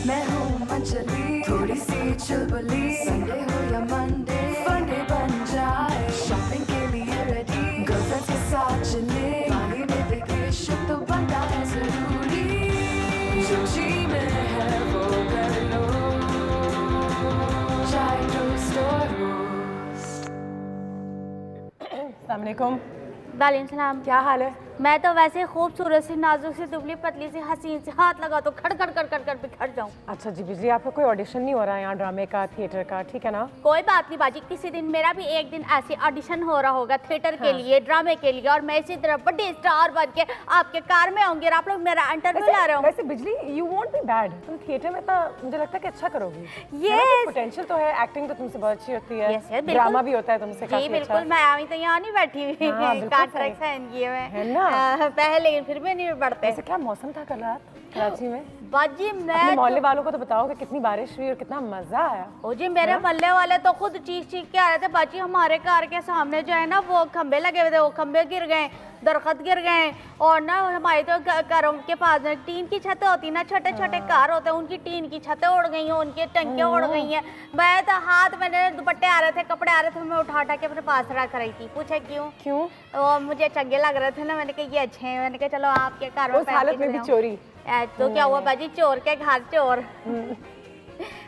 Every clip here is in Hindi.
मैं हूँ मंचली, थोड़ी सी चुलबुली, संडे हो या मंडे, फंडे बन जाए, शॉपिंग के लिए रेडी, गर्लफ्रेंड्स के साथ चले, बाली में वेकेशन तो बनता है जरूरी, जो जी में है वो कर लो, चाहे टोस्ट और रोस्ट। अस्सलाम वालेकुम। वालेकुम सलाम। क्या हाल है? मैं तो वैसे खूबसूरत सी, नाजुक सी, दुबली पतली सी, हसीन से हाथ लगा तो खड़ खड़ कर कर कर बिखर जाऊं। अच्छा जी बिजली, आपका कोई ऑडिशन नहीं हो रहा है यहाँ ड्रामे का, थिएटर का, ठीक है ना? कोई बात नहीं बाजी, किसी दिन मेरा भी एक दिन ऐसे ऑडिशन हो रहा होगा थिएटर के लिए, ड्रामे के लिए, और मैं इसी तरह बड़ी स्टार बन के आपके कार में आऊंगी और आप लोग मेरा इंटरव्यू ला रहे हो। वैसे बिजली, यू वोंट बी बैड, तुम थिएटर में तो मुझे लगता है कि अच्छा करोगी। Yes. पोटेंशियल तो है, एक्टिंग तो तुमसे बहुत अच्छी होती है, Yes, yes, ड्रामा भी होता है तुमसे काफी जी अच्छा। बिल्कुल, मैं अभी तो यहाँ नहीं बैठी हुई, हाँ, बिल्कुल कॉन्ट्रैक्ट सही। साइन किए हुए है ना? पहले, लेकिन फिर भी नहीं बढ़ते। वैसे क्या मौसम था कल रात कराची में? बाजी अपने मैं मोहल्ले वालों को तो बताओ कि कितनी बारिश हुई और कितना मजा आया। ओ जी, मेरे मोहल्ले वाले तो खुद चीख चीख के आ रहे थे बाजी, हमारे घर के सामने जो है ना वो खंबे लगे हुए थे, वो खंबे गिर गए, दरख्त गिर गए, और ना हमारे तो घरों के पास टीन की छतें होती ना, छोटे छोटे घर होते हैं, उनकी टीन की छतें उड़ गई हैं, उनकी टंकियाँ उड़ गई हैं। मैं तो हाथ में दुपट्टे आ रहे थे, कपड़े आ रहे थे, मैं उठा उठा के अपने पास रख रही थी। पूछे क्यों? क्यों? वो मुझे चंगे लग रहे थे ना, मैंने कहा ये अच्छे हैं, मैंने कहा चलो आपके घर में उस हालत में भी चोरी? तो क्या हुआ बाजी, चोर के घर चोर।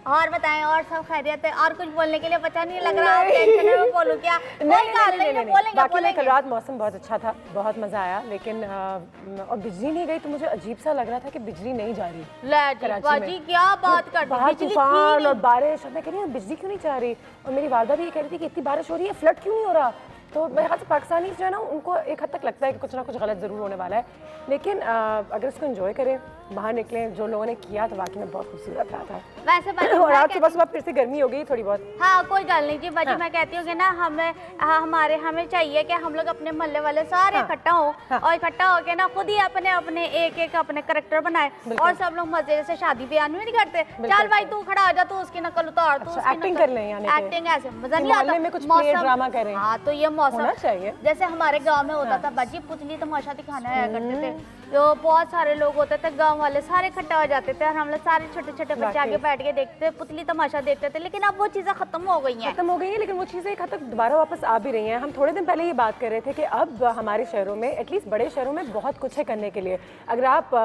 और बताएं, और सब खैरियत है? और कुछ बोलने के लिए बचा नहीं लग रहा, टेंशन में बोलूं क्या? नहीं, बोलेंगे बाकी में कल रात मौसम बहुत अच्छा था, बहुत मजा आया, लेकिन और बिजली नहीं गई तो मुझे अजीब सा लग रहा था कि बिजली नहीं जा रही बाजी क्या बात कर बाहर तूफान और बारिश, और मैं कह रही हूँ बिजली क्यों नहीं जा रही, और मेरी वालदा भी ये कह रही थी कि इतनी बारिश हो रही है, फ्लड क्यों नहीं हो रहा। तो मेरे ख्याल से पाकिस्तानी जो है ना, उनको एक हद तक लगता है कि कुछ ना कुछ गलत ज़रूर होने वाला है, लेकिन अगर इसको एंजॉय करें, बाहर निकलें, जो लोगों ने किया तो वाकई में बहुत खूबसूरत रहा था। वैसे और आज सुबह सुबह फिर से गर्मी हो गई थोड़ी बहुत। हाँ कोई गल नहीं जी बाजी, मैं कहती हूँ कि ना हमें चाहिए कि हम लोग अपने मोहल्ले वाले सारे इकट्ठा हो, और इकट्ठा होके ना खुद ही अपने अपने एक अपने कैरेक्टर बनाए, और सब लोग मजे से शादी ब्याह में नहीं करते, चल भाई तू खड़ा हो जा, तू उसकी नकल उतार, तू एक्टिंग कर लें, यानी एक्टिंग ऐसे मजा नहीं आता, में कुछ प्ले ड्रामा करें। हाँ तो ये मौसम चाहिए, जैसे हमारे गांव में होता था बाजी, पुतली तमाशा दिखाने आया करते थे, तो बहुत सारे लोग होते थे, गांव वाले सारे इकट्ठा हो जाते थे, और हम लोग सारे छोटे छोटे बच्चे आगे बैठ के देखते, पुतली तमाशा देखते थे, लेकिन अब वो चीजें खत्म हो गई हैं, लेकिन वो चीजें एक हद तक दोबारा वापस आ भी रही हैं। हम थोड़े दिन पहले ये बात कर रहे थे कि अब हमारे शहरों में, एटलीस्ट बड़े शहरों में, बहुत कुछ है करने के लिए। अगर आप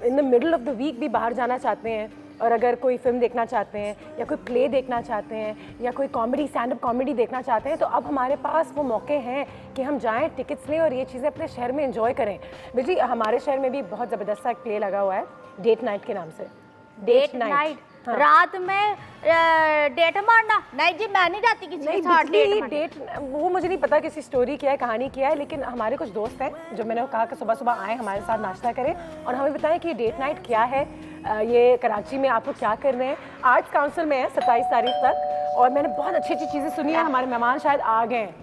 in the middle of the week भी बाहर जाना चाहते हैं, और अगर कोई फिल्म देखना चाहते हैं, या कोई प्ले देखना चाहते हैं, या कोई कॉमेडी, स्टैंड अप कॉमेडी देखना चाहते हैं, तो अब हमारे पास वो मौके हैं कि हम जाएं, टिकट्स लें और ये चीज़ें अपने शहर में एंजॉय करें। बिजली, हमारे शहर में भी बहुत ज़बरदस्त सा एक प्ले लगा हुआ है, डेट नाइट के नाम से। Date night? हाँ। रात में डेट मारना? नहीं जी, मैं नहीं जाती किसी के साथ डेट। वो मुझे नहीं पता किसी स्टोरी क्या है, कहानी क्या है, लेकिन हमारे कुछ दोस्त हैं जो मैंने कहा कि सुबह सुबह आएँ, हमारे साथ नाश्ता करें और हमें बताएं कि डेट नाइट क्या है, ये कराची में आपको क्या करने हैं। आर्ट्स काउंसिल में है 27 तारीख तक, और मैंने बहुत अच्छी अच्छी चीज़ें सुनी है, हमारे मेहमान शायद आ गए हैं।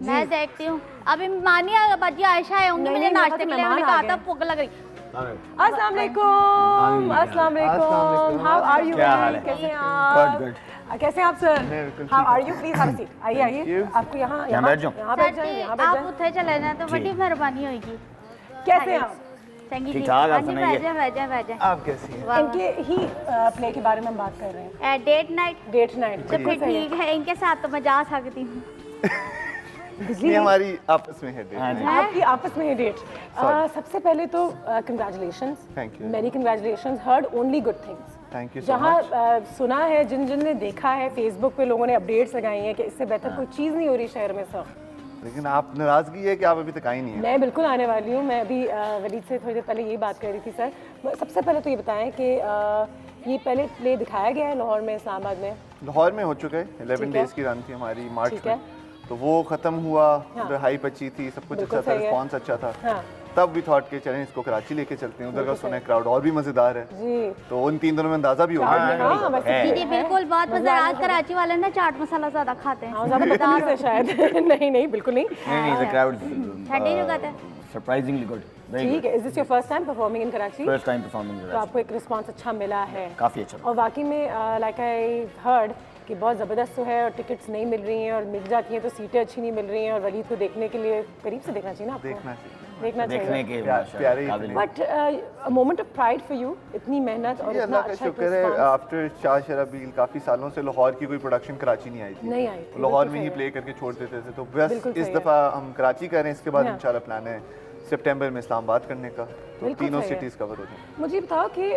मैं देखती हूँ, अभी मेहमान ही बाजी आयशा आए होंगे मेरे नाश्ते के लिए, मैंने कहा था भूख लग रही। अस्सलाम वालेकुम। अस्सलाम वालेकुम। How are you? कैसे हैं आप? कैसे हैं आप sir? How are you? Please have a seat. आइए आइए, आपको यहाँ बैठ जाओ, यहाँ बैठ जाइए, यहाँ बैठ जाइए। आप उठे चले जाए तो बड़ी मेहरबानी होगी। कैसे हैं आप? ठीक ठाक, आप सुनाइए। आप कैसी हैं? इनके ही प्ले के बारे में हम बात कर रहे हैं, डेट नाइट। डेट नाइट तो फिर ठीक है, इनके साथ तो मैं जा सकती हूँ। ये हमारी आपस में है डेट। आपकी आपस में है डेट। सबसे पहले तो congratulations, thank you, many congratulations, heard only good things. Thank you. जहाँ सुना है, जिन ने देखा है, फेसबुक पे लोगों ने अपडेट्स लगाई हैं कि इससे बेहतर कोई चीज़ नहीं हो रही शहर में सर। लेकिन आप नाराजगी है कि आप अभी तक आई नहीं है? मैं बिल्कुल आने वाली हूँ, मैं अभी वलीद से थोड़ी देर पहले यही बात कर रही थी सर। सबसे पहले तो ये बताएं कि ये पहले प्ले दिखाया गया है लाहौर में, इस्लामाबाद में? लाहौर में हो चुका है, 11 डेज की रन थी हमारी मार्च में, तो वो खत्म हुआ, उधर हाइप अच्छी थी, सब कुछ अच्छा था, रिस्पॉन्स अच्छा था, तब भी थॉट के चलें इसको कराची लेके चलते हैं, उधर का सुना क्राउड और भी मजेदार है जी, तो उन 3 दिनों में अंदाजा भी होगा। जी बिल्कुल, बहुत मजेदार। कराची वाले ना चाट मसाला ज्यादा खाते हैं, ज्यादा शायद। नहीं बिल्कुल नहीं, ठंडी जगह है। सरप्राइजिंगली गुड, ठीक है। Is this your first time performing in Karachi? First time performing in Karachi. तो आपको एक रिस्पांस अच्छा मिला है? काफी अच्छा। और वाकई में लाइक आई हर्ड कि बहुत ज़बरदस्त तो है, और टिकट्स नहीं मिल रही हैं, और मिल जाती हैं तो सीटें अच्छी नहीं मिल रही हैं, और वलीद को देखने के लिए करीब से देखना चाहिए ना आपको। देखना चाहिए। देखना देखने चाहिए। के प्यारे ही काबिल। But a moment of pride for you, इतनी मेहनत और ये इतना अल्लाह का अच्छा शुक्र है, आफ्टर शाह शराबील काफ़ी सालों से लाहौर की कोई प्रोडक्शन कराची नहीं आई थी। नहीं आई थी, लाहौर बिल्कुल में ही सही प्ले करके छोड़ देते थे, तो बस बिल्कुल इस सही है। दफ़ा हम कराची कर रहे हैं, इसके बाद हाँ। इंशाल्लाह प्लान है सितंबर में इस्लामाबाद करने का, तो बिल्कुल तीनों सही है। सिटीज़ कवर हो जाएंगे। मुझे बताओ कि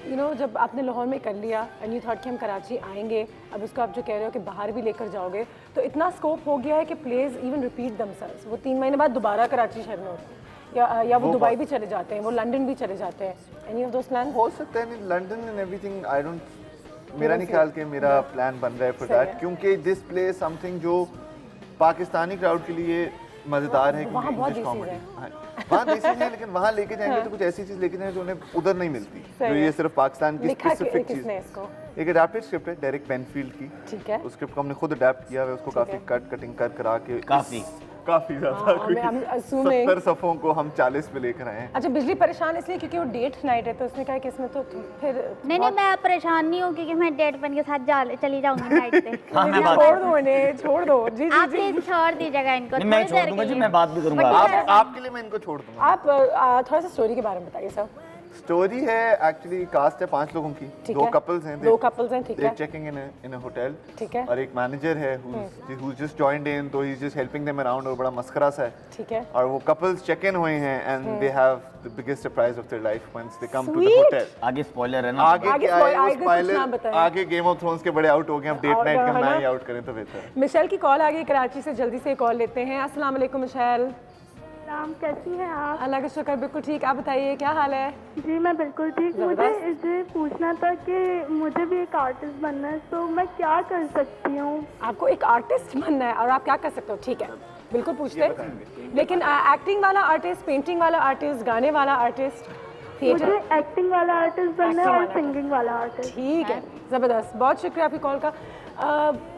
यू नो जब आपने लाहौर में कर लिया एंड यू थॉट कि हम कराची आएंगे, अब उसको आप जो कह रहे हो कि बाहर भी लेकर जाओगे, तो इतना स्कोप हो गया है कि प्लेज इवन रिपीट दमसेल्व्स, वो 3 महीने बाद दोबारा कराची शहर में होते हैं या वो दुबई भी चले जाते हैं, वो लंदन भी चले जाते हैं, एनी ऑफ दोस प्लान्स? हो सकता है नहीं, London and everything, I don't, मेरा नहीं ख्याल कि मेरा प्लान बन रहा है फॉर सही दैट, है। क्योंकि दिस प्ले समथिंग जो पाकिस्तानी क्राउड के लिए मज़ेदार है, वहाँ क्योंकि बहुत इंग्लिश देसी कॉमेडी, हाँ वहाँ देसी है, लेकिन वहाँ लेके जाएंगे तो कुछ ऐसी चीज़ लेके जाएंगे जो उन्हें उधर नहीं मिलती, सही जो है। ये सिर्फ पाकिस्तान की लिखा स्पेसिफिक चीज़। किसने इसको? एक अडेप्टेड स्क्रिप्ट है डेरिक बेनफील्ड की, ठीक है। उस स्क्रिप्ट को हमने खुद अडेप्ट किया है, उसको काफ़ी कटिंग कर करा के काफ़ी ज़्यादा, I'm assuming- 70 सफ़ों को हम 40 पे लेकर आए हैं। अच्छा, बिजली परेशान इसलिए क्योंकि वो डेट नाइट है, तो उसने कहा कि इसमें तो फिर नहीं नहीं, मैं परेशान नहीं हूँ क्योंकि मैं डेट बन के साथ चली जाऊंगी नाइट पे। हाँ, मैं बात छोड़ दो इन्हें, छोड़ दो। जी आप जी जी। प्लीज छोड़ दीजिएगा इनको नहीं, मैं थोड़ी छोड़ देर दूंगा के जी, लिए। मैं बात भी करूंगा But आपके लिए मैं इनको छोड़ दूंगा। आप थोड़ा सा स्टोरी के बारे में बताइए सर। स्टोरी है एक्चुअली, कास्ट है 5 लोगों की, ठीक 2 है। कपल्स हैं, 2 couples हैं, ठीक है। चेकिंग इन अ होटल, ठीक है। और एक मैनेजर है who's just joined in, तो he's just helping them around, और बड़ा मस्करा सा है, ठीक है। और वो कपल्स चेक इन हुए हैं and they have the biggest surprise of their life whence they come to the Sweet. Hotel. आगे स्पॉइलर है ना। आगे आगे क्या है, spoil- वो आगे कुछ spoiler- ना बताएं। आगे गेम ऑफ थ्रोन्स के बड़े आउट हो गए, अब डेट और नाइट के है ना? ना ही आउट करें तो बेहतर है। मिशेल की कॉल आ गई कराची से, जल्दी से कॉल लेते हैं। अस्सलाम वालेकुम मिशेल। नाम कैसी हैं आप? अल्लाह का शुक्र, बिल्कुल ठीक। आप बताइए क्या हाल है? जी मैं बिल्कुल ठीक। मुझे जबरदस्त। इसे पूछना था कि मुझे भी एक आर्टिस्ट बनना है, तो मैं क्या कर सकती हूँ? आपको एक आर्टिस्ट बनना है और आप क्या कर सकते हो? ठीक है, बिल्कुल पूछते हैं। लेकिन एक्टिंग वाला आर्टिस्ट, पेंटिंग वाला आर्टिस्ट, गाने वाला आर्टिस्ट, मुझे थिएटर? एक्टिंग वाला आर्टिस्ट बनना है Acting और वाला सिंगिंग वाला आर्टिस्ट। ठीक है, ज़बरदस्त। बहुत शुक्रिया आपकी कॉल का।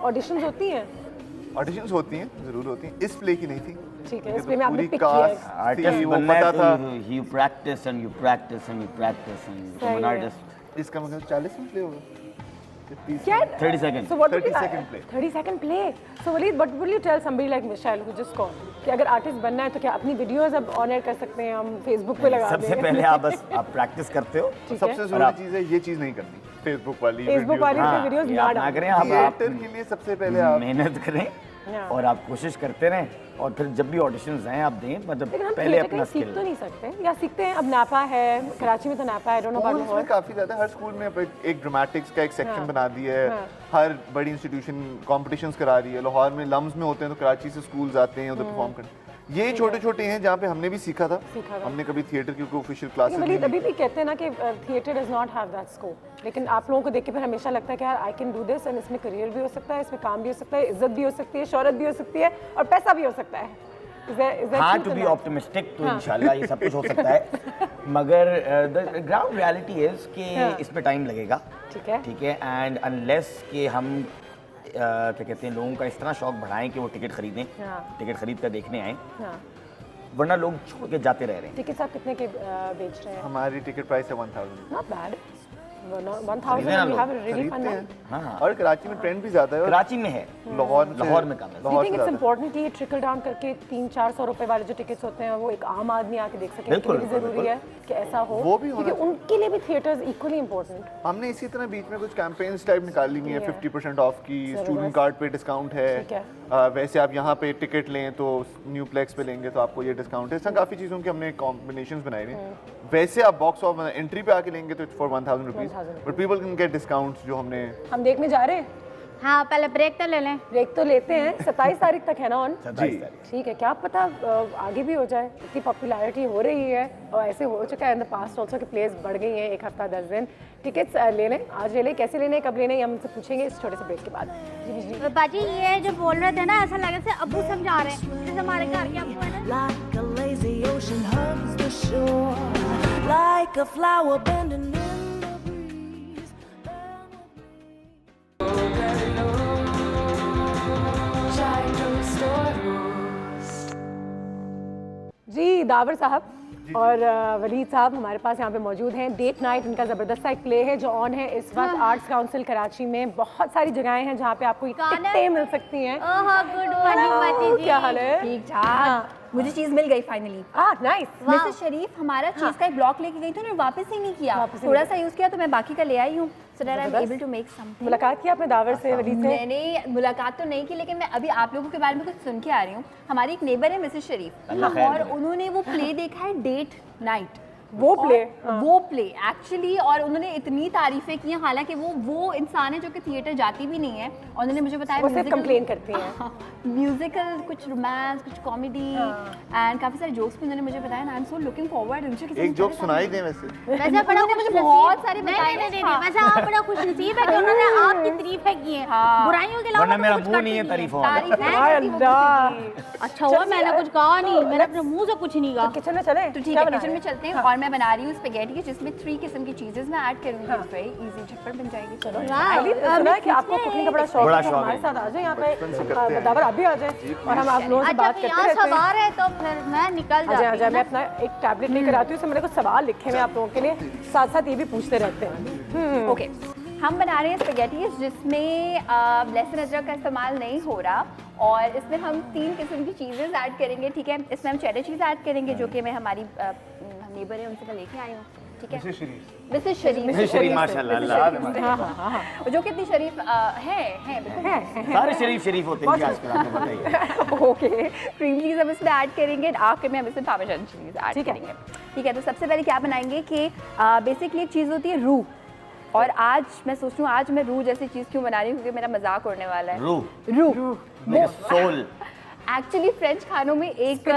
ऑडिशंस होती हैं? ऑडिशंस होती हैं, जरूर होती हैं, इस प्ले की नहीं थी। ठीक है, ये इस तो प्ले में आपने पूरी पिक किया है। cast आर्टिस्ट थी, वो बनना है पता था। तो you practice and you practice and you practice and you become an सही है। artist। इसका मतलब 40 में प्ले होगा, 30 क्या? 30 seconds। So what would 30 you- second play. 30 second play. So Waleed, what would you tell somebody like Michelle who just called कि अगर आर्टिस्ट बनना है तो क्या अपनी वीडियोस अब ऑन एयर कर सकते हैं, हम फेसबुक पे लगा सबसे देंगे? पहले आप बस आप प्रैक्टिस करते हो। ठीक है। सबसे जरूरी चीज़ है ये चीज़ नहीं करनी, फेसबुक वाली फेसबुक वाली हाँ, वीडियोस ये ना आप ना डालें। करें, आप थिएटर के लिए सबसे पहले आप मेहनत करें हाँ। और आप कोशिश करते रहें, और फिर जब भी ऑडिशंस आए आप दें, मतलब लेकिन हम पहले थिएटर अपना कहीं सीख स्किल। तो नहीं सकते, या सीखते हैं? अब नापा है कराची में, तो नापा है, डोंट नो स्कूल्स में अबाउट काफी ज्यादा, हर स्कूल में अब एक ड्रामेटिक्स का एक सेक्शन हाँ, बना दिया है, हाँ। हर बड़ी इंस्टीट्यूशन कॉम्पिटिशंस करा रही है। लाहौर में लम्स में होते हैं तो कराची से स्कूल्स आते हैं उधर परफॉर्म करने। ये छोटे छोटे हैं जहाँ पे हमने भी सीखा था, हमने कभी थिएटर की कोई ऑफिशियल क्लासेस लेकिन नहीं अभी भी कहते हैं ना कि theatre does not have that scope, लेकिन आप लोगों को देख के फिर हमेशा लगता है कि यार I can do this, and इसमें करियर भी हो सकता है, इसमें काम भी हो सकता है, इज्जत भी हो सकती है, शोहरत भी हो सकती है, और पैसा भी हो सकता है। हाँ, टू बी ऑप्टिमिस्टिक तो इंशाल्लाह ये सब कुछ हो सकता है, मगर द ग्राउंड रियलिटी इज कि इसमें टाइम लगेगा। ठीक है। ठीक है, एंड अनलेस कि हम क्या कहते हैं, लोगों का इस तरह शौक बढ़ाएं कि वो टिकट खरीदें, हाँ। टिकट खरीद कर देखने आए, हाँ, वरना लोग छोड़ के जाते रह रहे हैं। टिकट्स आप कितने के बेच रहे हैं? हमारी टिकट प्राइस है 1000। नॉट बैड, खरीदे 1000 ना वी लोग, हैव रियली फन। खरीदते हैं। हाँ, और कराची में ट्रेंड भी ज्यादा है, और कराची में है, लाहौर में कम है। आई लाहौर थिंक से इट्स ज्यादा। इंपॉर्टेंट कि ये ट्रिकल डाउन करके 300-400 रुपए वाले जो टिकट्स होते हैं वो एक आम आदमी आके देख सके, बिल्कुल, ये भी जरूरी है कि ऐसा हो, वो भी होना क्योंकि उनके लिए भी थिएटर्स इक्वली इंपॉर्टेंट। हमने इसी तरह बीच में कुछ कैंपेन्स टाइप निकाली हुई है, 50% ऑफ की, स्टूडेंट कार्ड पे डिस्काउंट ठीक है। है। वैसे आप यहाँ पे टिकट लें तो न्यू प्लेक्स पे लेंगे तो आपको ये डिस्काउंट है। इस तरह काफ़ी चीज़ों के हमने कॉम्बिनेशंस बनाए हुए हैं। वैसे आप बॉक्स ऑफ एंट्री पे आके लेंगे तो it's for 1000 rupees, but people can get discounts जो हमने। हम देखने जा रहे हैं, हाँ पहले ब्रेक तो ले लें। ब्रेक तो लेते हैं। 27 तारीख तक है ना ऑन? 27 तारीख। ठीक है, क्या पता आगे भी हो जाए, इतनी पॉपुलैरिटी हो रही है और ऐसे हो चुका है इन द पास्ट ऑल्सो कि प्लेस बढ़ गई हैं, 1 हफ्ता 10 दिन। टिकट्स ले लें, आज ले लें, कैसे लेने, कब लेने, हम उनसे पूछेंगे इस छोटे से ब्रेक के बाद। जी जी जी। बाजी ये जो बोल रहे थे ना, ऐसा लग रहा है अब्बू समझा रहे हैं, जैसे हमारे घर के अब्बू है ना। Like a lazy ocean hugs the shore, like a flower bending in the breeze. जी, दावर साहब और वलीद साहब हमारे पास यहाँ पे मौजूद हैं। डेट नाइट इनका ज़बरदस्त सा एक प्ले है जो ऑन है इस वक्त आर्ट्स काउंसिल कराची में। बहुत सारी जगहें हैं जहाँ पे आपको ये कौन है? टिकटें मिल सकती हैं। ओह गुड मॉर्निंग बाजी जी। क्या हाल है? ठीक ठाक। मुझे चीज़ मिल गई फाइनली। नाइस। मिसेस शरीफ हमारा चीज़ का एक ब्लॉक लेके गई थी, उन्होंने वापस ही नहीं किया, थोड़ा सा यूज़ किया तो मैं बाकी का ले आई हूँ। So that I'm able to make something। मुलाकात की आपने दावर से, वलीद से? मैंने मुलाकात तो नहीं की, लेकिन मैं अभी आप लोगों के बारे में कुछ सुन के आ रही हूँ। हमारी एक नेबर है मिसेस शरीफ, और उन्होंने वो प्ले देखा है डेट नाइट। वो प्ले एक्चुअली, और उन्होंने इतनी तारीफें की हैं, हालांकि वो इंसान है जो कि थिएटर जाती भी नहीं है, और उन्होंने मुझे बताया वो सिर्फ कंप्लेन करती हैं। म्यूजिकल, कुछ रोमांस, कुछ कॉमेडी एंड काफी सारे जोक्स भी उन्होंने मुझे बताया। I am so looking forward. एक जोक सुनाई दे वैसे। वैसे बड़ा मुझे बहुत सारे बताए। नहीं, वैसे आप बड़ा खुशनसीब है कि उन्होंने आपकी तारीफ है की है, बुराइयों के अलावा वरना मेरा मुंह नहीं है तारीफों वाला। अच्छा हुआ मैंने कुछ कहा नहीं, मैंने अपने मुंह से कुछ नहीं कहा। किचन में चले? तो ठीक है, किचन में चलते हैं। और मैं बना रही हूँ स्पेगेटी, जिसमें 3 किस्म की चीजेस मैं ऐड करूंगी। इट्स वेरी इजी, झटपट बन जाएगी। चलो सुना है कि आपको कुकिंग का बड़ा शौक है, हमारे साथ आ जाए यहाँ पे, दावर आप भी आ जाए और हम आप लोगों से बात करते रहते हैं। सवाल है तो फिर मैं निकल जाती हूँ। मैं अपना एक टैबलेट लेकर आती हूँ, मेरे को सवाल लिखे हुए आप लोगों के लिए, साथ साथ ये भी पूछते रहते हैं। ओके, हम बना रहे हैं स्पेगेटी, जिसमें लहसुन अदरक का इस्तेमाल नहीं हो रहा, और इसमें हम 3 किस्म की चीज़ें ऐड करेंगे। ठीक है, इसमें हम चेडर चीज़ ऐड करेंगे, जो कि मैं हमारी नेबर है उनसे मैं लेके आई हूँ। ठीक है, मिसेस शरीफ माशाल्लाह, जो कितनी शरीफ है। सारे शरीफ होते हैं आजकल, आपको बताइए। ओके, क्रीम चीज़ हम इसमें ऐड करेंगे, आखिर में हम इसमें पार्मेजान चीज़ ऐड करेंगे। ठीक है, तो सबसे पहले क्या बनाएंगे कि बेसिकली एक चीज़ होती है रूह, और आज मैं सोच रही हूँ आज मैं रूह जैसी चीज़ क्यों बना रही हूँ, क्योंकि मेरा मजाक उड़ने वाला है। रूह सोल। एक्चुअली फ्रेंच खानों में एक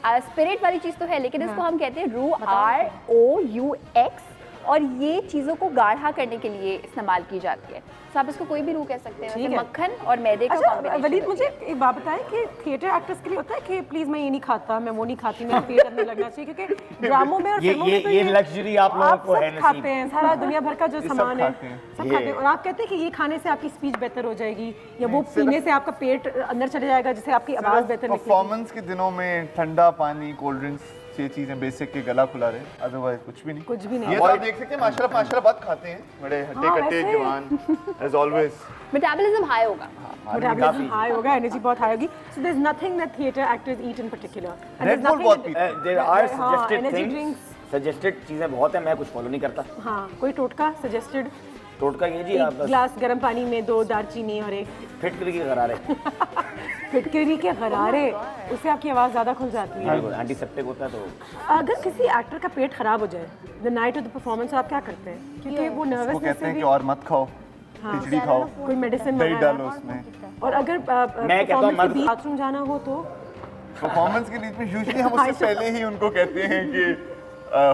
स्पिरिट वाली चीज़ तो है, लेकिन इसको हम कहते हैं रूह, ROUX, और ये चीज़ों को गाढ़ा करने के लिए इस्तेमाल की जाती है। तो आप इसको कोई भी रूह कह सकते हैं, जैसे मक्खन और मैदे का कॉम्बिनेशन। वलीद, मुझे एक बात बताएं कि थिएटर एक्टर्स के लिए होता है कि प्लीज मैं ये नहीं खाता, मैं वो नहीं खाती, मेरा पेट अंदर लगना चाहिए, क्योंकि ड्रामों में और फिल्मों में तो ये लग्जरी आप लोगों को है, खाते हैं सारा दुनिया भर का जो सामान है, सब खाते हैं, और आप कहते हैं कि ये खाने से आपकी स्पीच बेहतर हो जाएगी, या वो पीने से आपका पेट अंदर चले जाएगा, जिससे आपकी आवाज़ बेहतर निकलेगी। परफॉर्मेंस के दिनों में ठंडा पानी, कोल्ड ड्रिंक्स, ये चीजें बेसिक के गला खुला रहे, अदरवाइज कुछ भी नहीं। ये तो आप देख सकते हैं, माशाल्लाह बहुत खाते हैं, बड़े हट्टे कट्टे जवान, एज ऑलवेज। मेटाबॉलिज्म हाई होगा, एनर्जी बहुत हाई होगी। So there is nothing that theatre actors eat in particular. Red Bull बहुत पीते हैं। There are suggested things, suggested चीजें बहुत है, मैं कुछ फॉलो नहीं करता। हाँ, कोई टोटका सजेस्टेड? टोटका ये जी, आप ग्लास गर्म पानी में 2 दालचीनी और 1 फिटकरी के गरारे। फिटकरी के गरारे, उससे आपकी आवाज़ ज़्यादा खुल जाती है। एंटीसेप्टिक होता है। तो अगर किसी एक्टर का पेट खराब हो जाए the night of the performance, आप क्या करते हैं? क्योंकि वो नर्वसनेस कहते हैं कि और मत खाओ, खिचड़ी खाओ, कोई मेडिसिन दही डालो उसमें। और अगर मैं कहता हूँ बाथरूम जाना हो तो परफॉर्मेंस के बीच में यूजुअली हम उससे पहले ही उनको कहते हैं कि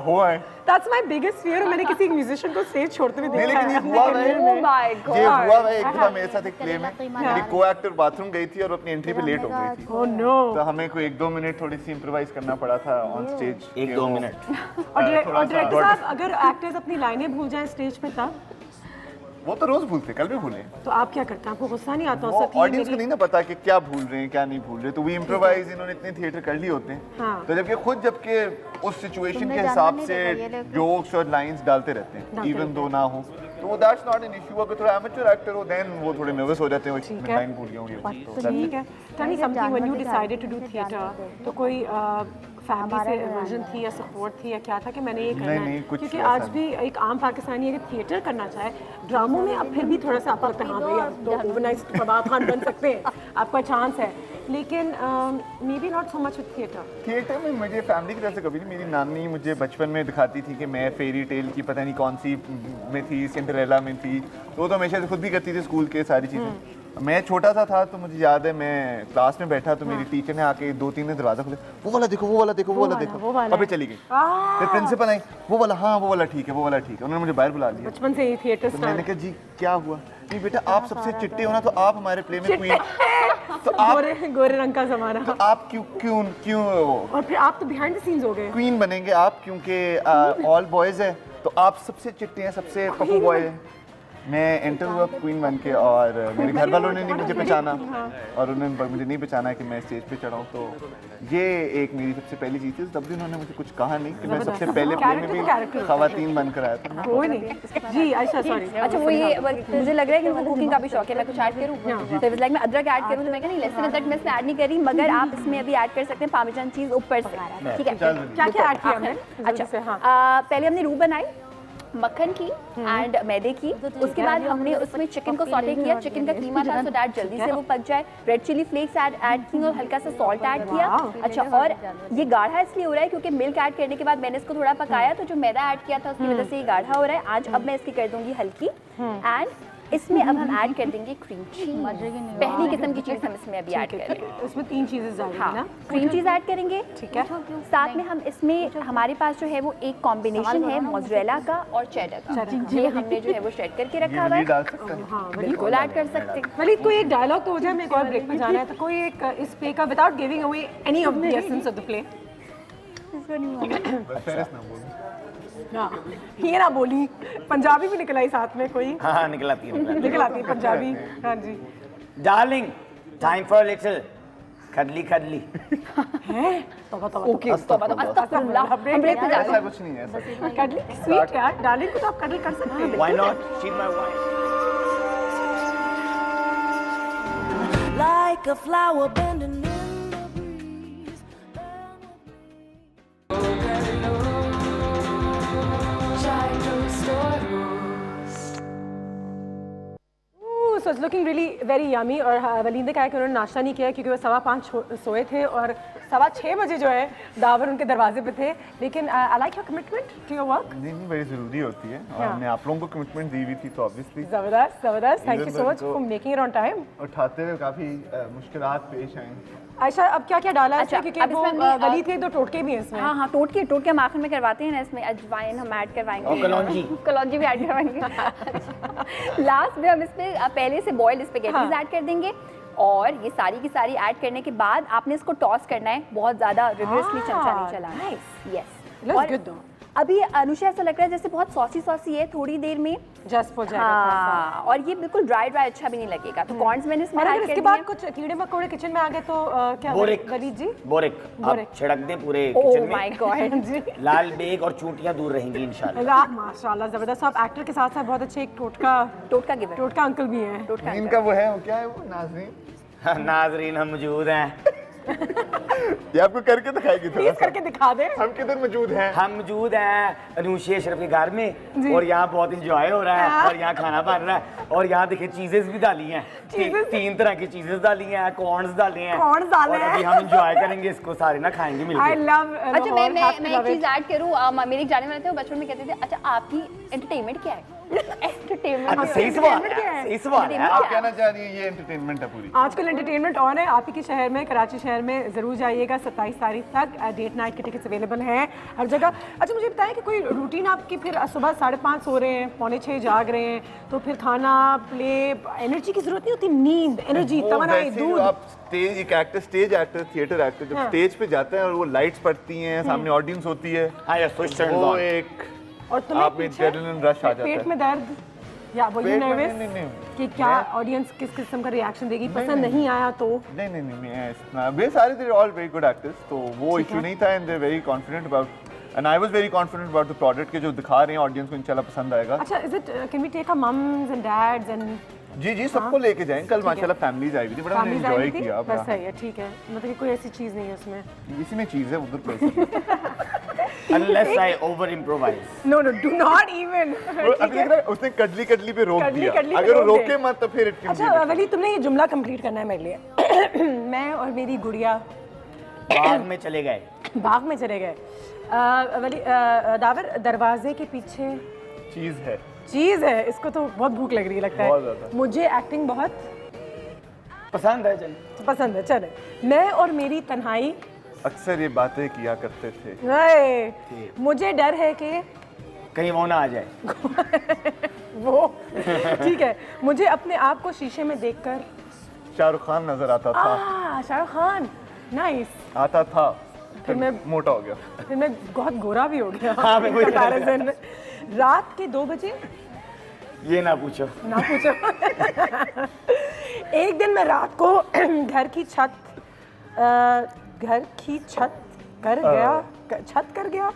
हो आए। That's my biggest fear। मैंने किसी म्यूजिशियन को स्टेज छोड़ते हुए देखा है। लेकिन ये हुआ है, Oh my God। ये हुआ है। एक दफा मेरे साथ एक प्ले में मेरी को एक्टर बाथरूम गई थी और अपनी एंट्री पे लेट हो गई थी। Oh no। तो हमें कोई 1-2 मिनट थोड़ी सी इम्प्रोवाइज करना पड़ा था ऑन स्टेज। 1-2 मिनट। और डायरेक्टर साहब, अगर एक्टर्स अपनी लाइनें भूल जाएं स्टेज पे तब? वो तो रोज भूलते, कल भी भूले। तो आप क्या करते हैं? आपको गुस्सा नहीं आता? ऑडियंस को नहीं ना पता कि क्या भूल रहे हैं क्या नहीं भूल रहे, तो वी इम्प्रोवाइज, इन्होंने इतने थिएटर कर लिए होते हैं। तो जबकि उस सिचुएशन के हिसाब से जोक्स और लाइंस डालते रहते हैं, इवन दो ना हो, तो वो दैट्स नॉट एन इशू। अगर थोड़ा एमेच्योर एक्टर हो देन वो थोड़े नर्वस हो जाते हैं, मैं लाइन भूल गया हूं ये। तो ठीक है। Tell me something, when you decided to do theatre, तो कोई फैमिली से वर्जन थी या सपोर्ट थी या क्या था कि मैंने ये करना है? क्योंकि आज भी एक आम पाकिस्तानी अगर थिएटर करना चाहे ड्रामों में, अब फिर भी थोड़ा सा आपको लगता है हाँ भाई आप तो ओवरनाइट प्रभात खान बन सकते हैं, आपका चांस है, लेकिन may be not so much with theatre. Theatre में मुझे फैमिली की तरफ से कभी नहीं, मेरी नानी मुझे बचपन में दिखाती थी कि मैं फेरी टेल की पता नहीं कौन सी में थी, सिंड्रेला में थी, तो हमेशा से खुद भी करती थी स्कूल के सारी चीज़ें। मैं छोटा सा था तो मुझे याद है, मैं क्लास में बैठा तो मेरी टीचर ने आके 2-3 ने दरवाजा खोला, वो वाला देखो, वो वाला देखो, वो वाला देखो, अबे चली गई। फिर प्रिंसिपल आई, वो वाला, हाँ वो वाला ठीक है, वो वाला ठीक है, उन्होंने मुझे बाहर बुला लिया। बचपन से ही थिएटर स्टार। मैंने कहा जी क्या हुआ? नहीं बेटा आप सबसे चिट्टे हो ना, तो आप हमारे प्ले में क्वीन, तो आप गोरे रंग का जमाना, तो आप क्यों और फिर आप तो बिहाइंड द सीन्स हो गए, क्वीन बनेंगे आप, क्योंकि ऑल बॉयज है तो आप सबसे चिट्टे हैं, सबसे पप्पू बॉय है। मैं एंटर हुआ क्वीन बन के और मेरे घर वालों ने नहीं मुझे पहचाना और उन्होंने मुझे नहीं पहचाना कि मैं स्टेज पे चढ़ा हूँ, तो ये एक मेरी सबसे पहली चीज़ थी। तब भी उन्होंने मुझे कुछ कहा नहीं कि मैं सबसे पहले प्ले में भी खवातीन बनकर आया था। कोई नहीं जी, अच्छा सॉरी। अच्छा वो ये मुझे लग रहा है कि उनको कुकिंग का भी शौक है, मैं कुछ ऐड करूँ तो इट वाज लाइक मैं अदरक ऐड करूँ तो मैं कहा नहीं लेसन अदरक मैं इसमें ऐड नहीं कर रही, मगर आप इसमें अभी ऐड कर सकते हैं पार्मेजान चीज़ ऊपर से, ठीक है। क्या क्या ऐड किया हमने? अच्छा पहले हमने रूह बनाई मक्खन की एंड मैदे की, उसके बाद हमने उसमें चिकन को सॉटे किया, चिकन का कीमा था सो दैट जल्दी से वो पक जाए, रेड चिली फ्लेक्स ऐड की और हल्का सा सॉल्ट ऐड किया। अच्छा और ये गाढ़ा इसलिए हो रहा है क्योंकि मिल्क ऐड करने के बाद मैंने इसको थोड़ा पकाया, तो जो मैदा ऐड किया था उसकी वजह से ये गाढ़ा हो रहा है। आज अब मैं इसकी कर दूंगी हल्की एंड इसमें अब हम ऐड कर देंगे क्रीम चीज, पहली किस्म की चीज़ हम इसमें अभी ऐड करेंगे। इसमें 3 चीज़ें डालेंगे ना? क्रीम चीज़ ऐड करेंगे, ठीक है। साथ में हम इसमें हमारे पास जो है वो एक कॉम्बिनेशन है मोज़रेला का और चेडर का, ये हमने जो है वो शेड करके रखा हुआ है, बिल्कुल ऐड कर सकते हैं। वलीद कोई एक डायलॉग तो हो जाए, मेरे को और ब्रेक पे जाना है, तो कोई एक इस प्ले का without giving away any of the essence of the play. हाँ ये ना बोली, पंजाबी भी निकल आई साथ में कोई। हाँ निकलाती है पंजाबी। हाँ जी। Darling time for little cuddly cuddly. हैं? तौबा तौबा। ओके तौबा तो अस्तगफुरुल्लाह, हम ब्रेक पे जा रहे ऐसा कुछ नहीं है, ऐसा कुछ नहीं। कडली स्वीट यार, डार्लिंग को तो आप कडल कर सकते हैं। Why not, she is my wife. Like a flower bending in the breeze. Chai toast or roast. So it's looking really very yummy। और वलीद ने कहा कि उन्होंने नाश्ता नहीं किया क्योंकि वो 5:15 सोए थे और 6:15 बजे जो है दावर उनके दरवाजे पे थे। लेकिन I like your commitment to your work. नहीं बड़ी ज़रूरी होती है और हमने आप लोगों को कमिटमेंट दी हुई थी, तो ऑब्वियसली ज़बरदस्त। Thank you so much for making it on time. उठाते हुए काफ़ी मुश्किलात पेश आए। आयशा अब क्या क्या डाला है अच्छा, क्योंकि अब वो इसमें हमने, वलीद के 2 टोटके भी हैं इसमें। हाँ टोटके हम आखिर में करवाते हैं ना, इसमें अजवाइन हम ऐड करवाएंगे और कलौंजी भी ऐड करवाएंगे। लास्ट में हम इसमें पहले से बॉइल्ड स्पैगेटीज ऐड कर देंगे और ये सारी की सारी ऐड करने के बाद आपने इसको टॉस करना है, बहुत ज़्यादा रिगरसली चमचा नहीं चलाना। यस और अभी अनुषा ऐसा लग रहा है जैसे बहुत सॉसी है, थोड़ी देर में जस्ट हो जाएगा। हाँ और ये बिल्कुल ड्राई अच्छा भी नहीं लगेगा, तो कॉर्न्स मैंने इसमें ऐड कर दिए। इसके बाद कुछ कीड़े मकोड़े किचन में आ गए तो क्या वलीद जी? बोरिक आप छिड़क दें पूरे किचन में। माय गॉड जी, लाल बेग और चूंटियां दूर रहेंगी इंशाल्लाह। माशाल्लाह ज़बरदस्त। आप एक्टर के साथ साथ बहुत अच्छे एक टोटका अंकल भी हैं। इनका वो है, वो क्या है वो नाज़रीन? नाजरीन हम मौजूद हैं। ये आपको करके दिखाएगी थोड़ा सा। करके दिखा दे। हम किधर मौजूद हैं? हम मौजूद हैं अनुषा अशरफ के घर में और यहाँ बहुत इंजॉय हो रहा है और यहाँ खाना बन रहा है और यहाँ देखिए चीजेस भी डाली हैं, 3 तरह की चीजेस डाली हैं, कॉर्न्स डाले हैं और अभी हम इंजॉय करेंगे इसको, सारे ना खाएंगे मिलकर। I love. अच्छा मैं एक चीज ऐड करूँ, मेरे एक जाने वाले थे वो बचपन में कहते थे अच्छा आपकी एंटरटेनमेंट क्या है? एंटरटेनमेंट सही सवाल है। आप कहना चाह रही हैं ये एंटरटेनमेंट है पूरी? आजकल एंटरटेनमेंट ऑन है आप ही के शहर में, कराची शहर में ज़रूर जाइएगा। 27 तारीख तक डेट नाइट के टिकट्स अवेलेबल हैं हर जगह। अच्छा मुझे बताएं कि कोई रूटीन आपकी, फिर सुबह 5:30 सो रहे हैं, 5:45 जाग रहे हैं, तो फिर खाना प्ले एनर्जी की जरूरत नहीं होती? नींद एनर्जी तमन्नाएं दूध। आप स्टेज एक्टर थिएटर एक्टर जब स्टेज पे जाते हैं और वो लाइट्स पड़ती हैं, सामने ऑडियंस होती है, वो एक और आप में एड्रेनलिन रश आ जाता है। पेट में दर्द या वो नर्वस कि क्या ऑडियंस किस किस्म का रिएक्शन देगी, पसंद नहीं आया तो? नहीं वे सारे they all very good actors, तो वो इशू नहीं था and they very confident about and I was very confident about the product के जो दिखा रहे हैं ऑडियंस को इंशाल्लाह पसंद आएगा। अच्छा is it can we take a mums and dads and? जी सबको लेके जाएं। कल माशाल्लाह फैमिलीज आई हुई थी, बड़ा एंजॉय किया। बस सही है, ठीक है, मतलब कि कोई ऐसी चीज नहीं है उसमें। इसी में चीज है, उधर कोई unless I over improvise. No do not even। अभी देख रहा है उसने कडली पे रोक दिया, अगर वो रोके मत तो फिर अच्छा वलीद तुमने ये जुमला कंप्लीट करना है मेरे लिए। मैं और मेरी गुड़िया बाग में चले गए। दावर दरवाजे के पीछे चीज है, इसको तो बहुत भूख लग रही है लगता है। मुझे एक्टिंग बहुत पसंद है। चले मैं और मेरी तन्हाई अक्सर ये बातें किया करते थे। नहीं मुझे डर है कि कहीं वो ना आ जाए। वो ठीक है। मुझे अपने आप को शीशे में देखकर शाहरुख खान नजर आता था। शाहरुख खान नाइस आता था, फिर मैं मोटा हो गया, फिर मैं बहुत गोरा भी हो गया। हाँ, कंपैरिजन। रात के 2 बजे ये ना पूछो। ना पूछो। एक दिन मैं रात को घर की छत कर गया।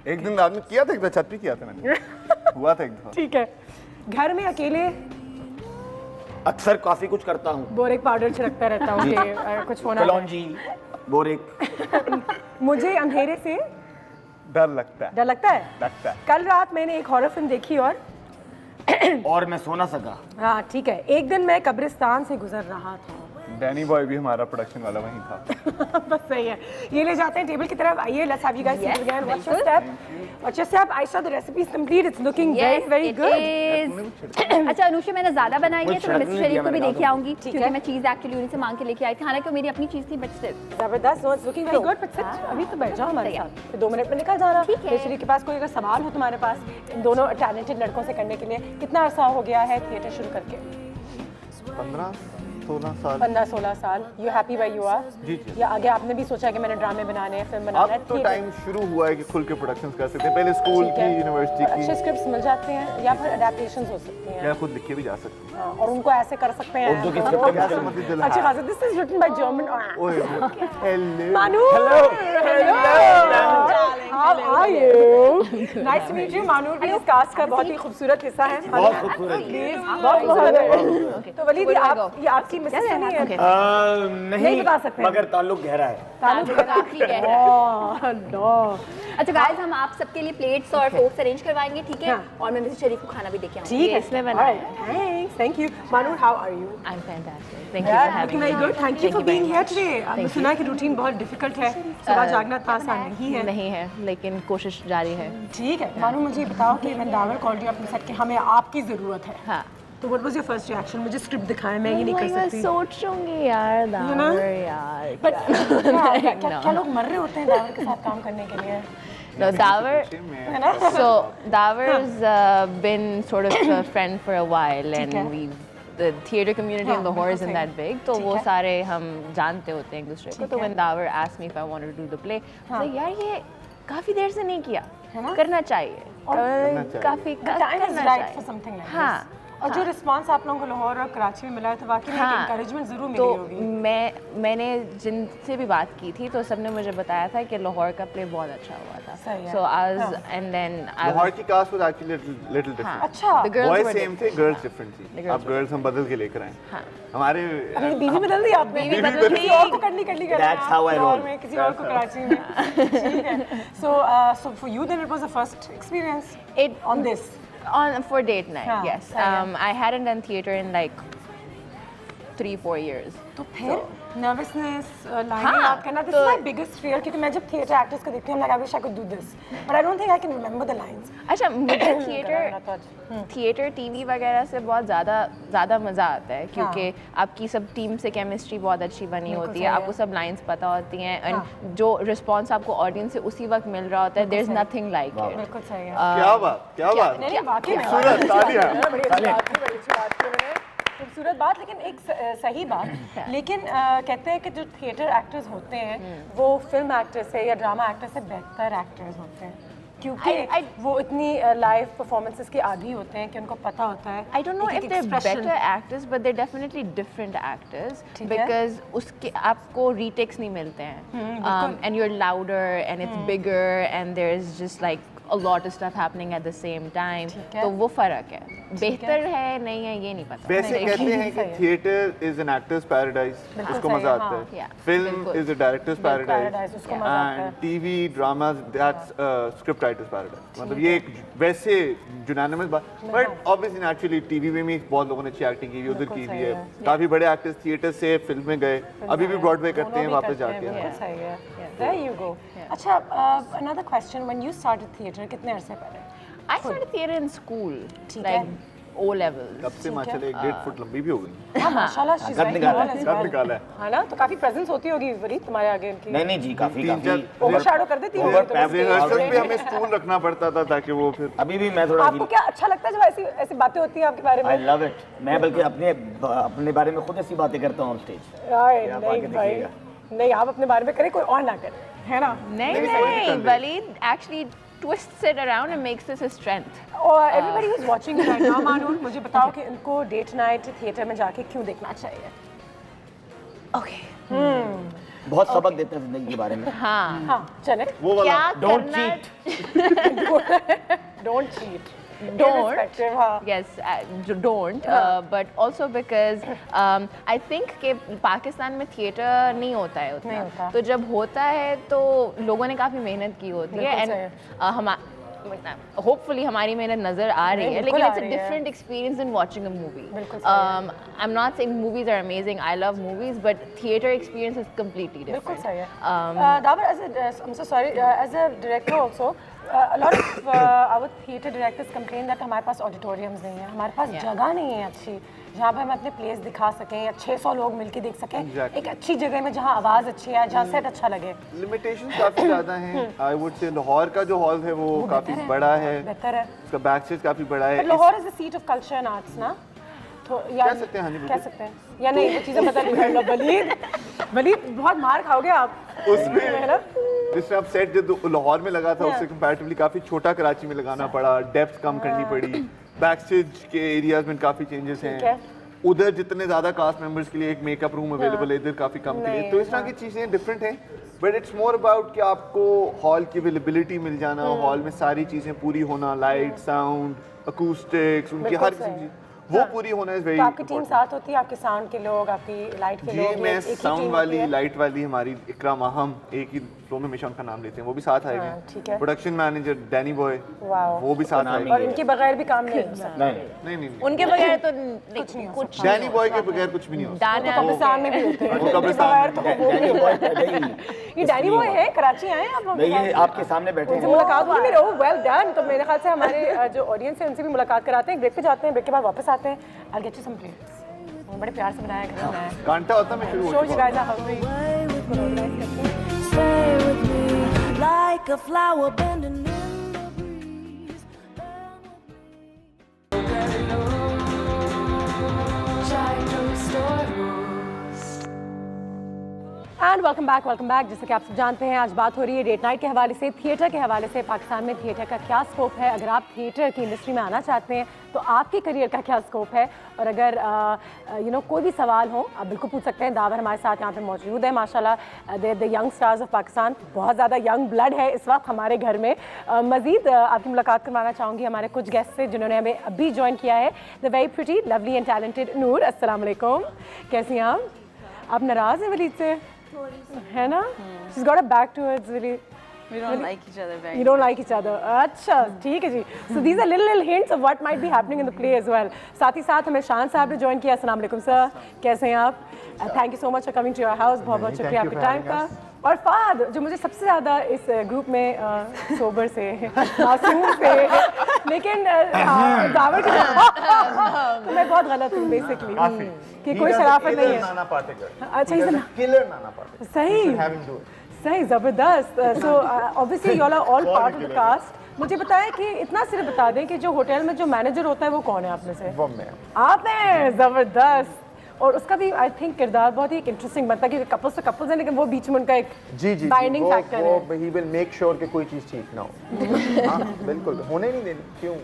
एक दिन रात में किया था, एक बार छत पे किया था मैंने। हुआ था एक दफा। ठीक है। घर में अकेले अक्सर काफी कुछ करता हूँ। बोरेक पाउडर छिड़कता रहता हूँ कि कुछ होना है। कलौंजी, बोरेक। मुझे अंधेरे से डर लगता है। लगता है। कल रात मैंने एक हॉरर फिल्म देखी और मैं सो ना सका। हाँ ठीक है। एक दिन मैं कब्रिस्तान से गुजर रहा था। डैनी बॉय भी हमारा प्रोडक्शन वाला वहीं था। बस सही है। ये ले जाते हैं टेबल की तरफ। आइए, let's have you guys seat again. What's your step? What's your step? I saw the recipe is complete. It's looking very good. अच्छा अनुषा, मैंने ज्यादा बनाई है तो मैं मिस्टर शरीफ को भी लेके आऊंगी ठीक क्योंकि है। मैं चीज एक्चुअली उन्हीं से मांग के लेके आई थी। हालांकि वो मेरी अपनी चीज थी बट स्टिल जबरदस्त। No, it's looking very good. But अभी तो बैठ जाओ हमारे साथ, फिर 2 मिनट में निकल जाना। ठीक है। शरीफ के पास कोई अगर सवाल हो तुम्हारे पास इन दोनों टैलेंटेड लड़कों से करने के लिए, कितना अरसा हो गया है थिएटर शुरू करके? 15-16 साल। You happy where you are? जी। या आगे आपने भी सोचा कि मैंने ड्रामे बनाने हैं, फिल्म बनाना है? अब तो टाइम शुरू हुआ है कि खुल के प्रोडक्शंस कर सकते हैं। पहले स्कूल ठीक की, है। यूनिवर्सिटी अच्छे की, स्क्रिप्ट्स मिल जाते हैं या फिर अडेप्टेशंस हो सकती हैं। या खुद लिख के भी जा सकते हैं। हाँ, और उनको ऐसे कर सकते हैं। उर्दू की स्क्रिप्ट में कैसे मतलब दिल अच्छी खासी। This is written by German. ओए hello. Manoor, how are you? Nice to meet you. Manoor भी इस कास्ट का बहुत ही खूबसूरत हिस्सा है। बहुत खूबसूरत। बहुत खूबसूरत है। तो वलीद, ये आपकी मिसेस नहीं है? नहीं बता सकते। मगर ताल्लुक गहरा है। काफी गहरा है। अच्छा गाइस, हम आप सबके लिए प्लेट्स और फोर्क्स अरेंज करवाएंगे, ठीक है? और मैं मिस्टर शरीफ को खाना भी देके आऊंगी। ठीक है, इसमें बनाया है। Thanks, thank you. Manoor, how are you? I'm fantastic. Thank you for having looking me. Very good. Thank you for being here today. आपने सुना कि रूटीन बहुत डिफिकल्ट है, सुबह जागना इतना आसान नहीं है। नहीं है, लेकिन कोशिश जारी है। ठीक है। मानूर, मुझे बताओ कि मैं दावर कॉल रही अपने सेट के, हमें आपकी ज़रूरत है। हाँ। तो what was your first reaction? मुझे स्क्रिप्ट दिखाएं, मैं ये नहीं कर मैं सकती। सोचूंगी यार, दावर यार। बट क्या लोग मर रहे होते हैं दावर के साथ काम करने के लिए? No, Davar. है ना? So Davar's been sort of a friend for a while, and the theater community in Lahore isn't that big. तो वो सारे हम जानते होते हैं एक दूसरे को. तो when Davar asked me if I wanted to do the play, I was like, यार ये काफी देर से नहीं किया, करना चाहिए, काफी करना चाहिए। हाँ। और जो रिस्पांस आप लोगों को लाहौर और कराची में मिला है, तो वाकई में एनकरेजमेंट जरूर मिली होगी। तो मैंने जिनसे भी बात की थी तो सबने मुझे बताया था कि लाहौर का प्ले बहुत अच्छा हुआ था। So I was and then Lahore की cast was actually little different. अच्छा। The girls boys were same थे, गर्ल्स डिफरेंट थी। अब गर्ल्स हम बदल के लेकर आए। हाँ। हमारे अपनी बीवी बदल दी आपने? बीवी बदल दी। किसी और को करनी कर That's how I roll. में, किसी और को कराची में। ठीक है। So for you then it was the first experience on this? For date night, हाँ, yes. सही है। I hadn't done theater in like 3-4 years. तो फिर नर्वसनेस, लाइन याद करना, this is my biggest fear. क्योंकि मैं जब थिएटर एक्टर्स को देखती हूँ, I wish I could do this, but I don't think I can remember the lines. अच्छा, मुझे थिएटर टीवी वगैरह से बहुत ज़्यादा मज़ा आता है क्योंकि आपकी सब टीम से केमिस्ट्री बहुत अच्छी बनी होती है, आपको सब लाइंस पता होती हैं, एंड जो रिस्पॉन्स आपको ऑडियंस से उसी वक्त मिल रहा होता है, there is nothing like it. बिल्कुल सही है। क्या बात, क्या बात। नहीं, वाकई में खूबसूरत, तालियां। बड़ी अच्छी बात की, बड़ी अच्छी बात की मैंने। खूबसूरत बात, लेकिन एक सही बात। लेकिन कहते हैं कि जो थिएटर एक्टर्स होते हैं वो फिल्म एक्टर से या ड्रामा एक्टर से बेहतर एक्टर्स होते हैं, क्योंकि वो इतनी लाइव परफॉर्मेंसेस के आदी होते हैं कि उनको पता होता है। I don't know if they're better actors, but they're definitely different actors because उसके आपको retakes नहीं मिलते हैं, and you're louder and it's bigger and there's just like a lot of stuff happening at the same time. तो वो फर्क है, बेहतर है नहीं है ये नहीं पता। वैसे कहते हैं कि theatre is an actors paradise, उसको मजा आता है। Film is a directors paradise, and TV drama that's script writers paradise. मतलब ये एक वैसे यूनानिमस बात, बट ऑब्वियसली नेचुरली टीवी में भी बहुत लोगों ने अच्छी एक्टिंग की, उधर की भी है। काफी बड़े एक्टर्स थिएटर से फिल्म में गए, अभी भी ब्रॉडवे करते हैं वापस जाके। There you go. अच्छा, another question, when you started theatre, कितने अरसे पहले? I started theater in school, like O levels. कब से माशाल्लाह 1.5 फुट लंबी भी हो गई। हाँ, माशाल्लाह, she's कब very निकाला tall as well. निकाला है। है ना? तो काफी प्रेजेंस होती होगी वरीद तुम्हारे आगे इनकी। नहीं जी, काफी ओवरशैडो कर देती होगी तो रिहर्सल पे हमें स्टूल रखना पड़ता था ताकि वो फिर। अभी भी मैं थोड़ा आपको क्या अच्छा लगता है जब ऐसी बातें होती हैं आपके बारे में? I love it. मैं बल्कि अपने बारे में खुद ऐसी बातें करता हूँ ऑन स्टेज। नहीं भाई, नहीं, आप अपने बारे में करें, कोई और ना करे, है ना? नहीं Waleed, actually twists it around and makes this his strength. और everybody who's watching right now, मानून मुझे बताओ कि इनको डेट नाइट थिएटर में जाके क्यों देखना चाहिए? Okay. बहुत सबक देते हैं जिंदगी के बारे में। हाँ चले। वो वाला क्या Don't करना? Don't cheat. Don't. Irrespective, हाँ। Yes, don't. But also because I think कि पाकिस्तान में थिएटर नहीं होता है नहीं उतना। होता। तो जब होता है तो लोगों ने काफ़ी मेहनत की होती है बिल्कुल and हम होपफुली हमारी मेहनत नजर आ रही है, बिल्कुल लेकिन आ इट्स अ रही है। Different experience than watching a movie. बिल्कुल सही I am not saying movies are amazing, I love movies, but theatre experience is completely बिल्कुल डिफरेंट। सही है। Davar, I'm so sorry, as a director also, a lot of our theatre directors complain that हमारे पास auditoriums नहीं है, हमारे पास जगह नहीं है अच्छी जहाँ पे हम अपने प्लेस दिखा सकें या 600 लोग मिलके देख सकें। Exactly. एक अच्छी जगह में जहाँ आवाज़ अच्छी है, जहाँ सेट अच्छा लगे। लिमिटेशंस काफी ज्यादा हैं। आई वुड से लाहौर का जो हॉल है वो काफी बड़ा है, बेहतर है। उसका बैक स्टेज काफी बड़ा है। But Lahore is the seat of culture and arts ना? तो या कह सकते हैं, हाँ जी, बिल्कुल। कह सकते हैं या नहीं, वो चीज़ें पता नहीं करना। वलीद बहुत मार खाओगे आप उसमें है ना? जिसमें आप सेट जो लाहौर में लगा था उससे कंपैरेटिवली काफी छोटा कराची में लगाना पड़ा, डेप्थ कम करनी पड़ी, बैक स्टेज के एरियाज में काफी चेंजेस हैं। उधर जितने ज्यादा कास्ट मेंबर्स के लिए एक मेकअप रूम अवेलेबल है, इधर काफी कम के लिए। तो इस तरह की चीजें डिफरेंट हैं, बट इट्स मोर अबाउट कि आपको हॉल की अवेलेबिलिटी मिल जाना, हॉल में सारी चीजें पूरी होना, लाइट, साउंड, अकूस्टिक्स, उनकी हर चीज वो पूरी होना इज वेरी। तो आपकी टीम साथ होती है, आपके साउंड के लोग, आपकी लाइट के लोग? जी, मैं एक ही साउंड टीम वाली होती है? लाइट वाली हमारी इकरा माहम, एक ही फ्लो में हमेशा उनका नाम लेते हैं, वो भी साथ ठीक आएंगे। है। Production manager Danny boy, wow. वो भी साथ आएंगे। और इनके बगैर भी काम नहीं हो सकता। नहीं नहीं नहीं, उनके बगैर तो कुछ डैनी बॉय के बगैर कुछ भी नहीं हो सकता। दाने कब्रिस्तान में भी होते हैं। वो इनके कब्रिस्तान बगैर में तो वो भी नहीं होता। ये डैनी बॉय है, कराची आए हैं आप? नहीं, ये आपके सामने बैठे उनसे हैं। मुलाकात हुई मेरी? ओह वेल डन। तो मेरे ख्याल से हमारे जो ऑडियंस है उनसे भी मुलाकात कराते हैं। ब्रेक पे जाते हैं, ब्रेक के बाद वापस आते हैं। I'll get you some plates। बड़े प्यार से बनाया घर बनाया है। घंटा होता मैं शुरू Sure you guys are hungry। Stay with me like a flower bending in the breeze. Try to restore rules. And welcome back. जैसे कि आप सब जानते हैं, आज बात हो रही है डेट नाइट के हवाले से, थिएटर के हवाले से। पाकिस्तान में थिएटर का क्या स्कोप है? अगर आप थिएटर की इंडस्ट्री में आना चाहते हैं तो आपके करियर का क्या स्कोप है? और अगर कोई भी सवाल हो आप बिल्कुल पूछ सकते हैं। दावर हमारे साथ यहाँ पे मौजूद है, माशाल्लाह। They the young stars of Pakistan, बहुत ज़्यादा यंग ब्लड है इस वक्त हमारे घर में। मज़ीद आपकी मुलाकात करवाना चाहूँगी हमारे कुछ गेस्ट से जिन्होंने हमें अभी ज्वाइन किया है। The very pretty, lovely and talented Noor. अस्सलाम वालेकुम, कैसी हैं आप? आप नाराज़ हैं वलीद से, है ना? She's got a back towards Waleed. We don't like each other very You don't like each other. अच्छा, ठीक है जी। So these are little hints of what might be happening in the play as well. साथ ही साथ हमें शान साहब ने ज्वाइन किया। अस्सलाम वालेकुम सर, कैसे हैं आप? Thank you so much for coming to your house। बहुत बहुत शुक्रिया आपके टाइम का। और फहद, जो मुझे सबसे ज़्यादा इस ग्रुप में सोबर से, मासूम से, लेकिन दावर की तो मैं बहुत गलत हूँ बेसिकली कि कोई शराफत नहीं है। अच्छा, सही, ज़बरदस्त। So obviously you are all part of the cast. मुझे बताएं कि इतना सिर्फ बता दें कि जो होटल में जो मैनेजर होता है वो कौन है आप में से? आप हैं, ज़बरदस्त। और उसका भी आई थिंक किरदार बहुत ही इंटरेस्टिंग बनता है क्योंकि कपल्स तो कपल्स हैं लेकिन वो बीच में उनका एक बाइंडिंग फैक्टर है। ही विल मेक श्योर कि कोई चीज़ ठीक ना हो। हाँ, बिल्कुल होने नहीं देनी। क्यों?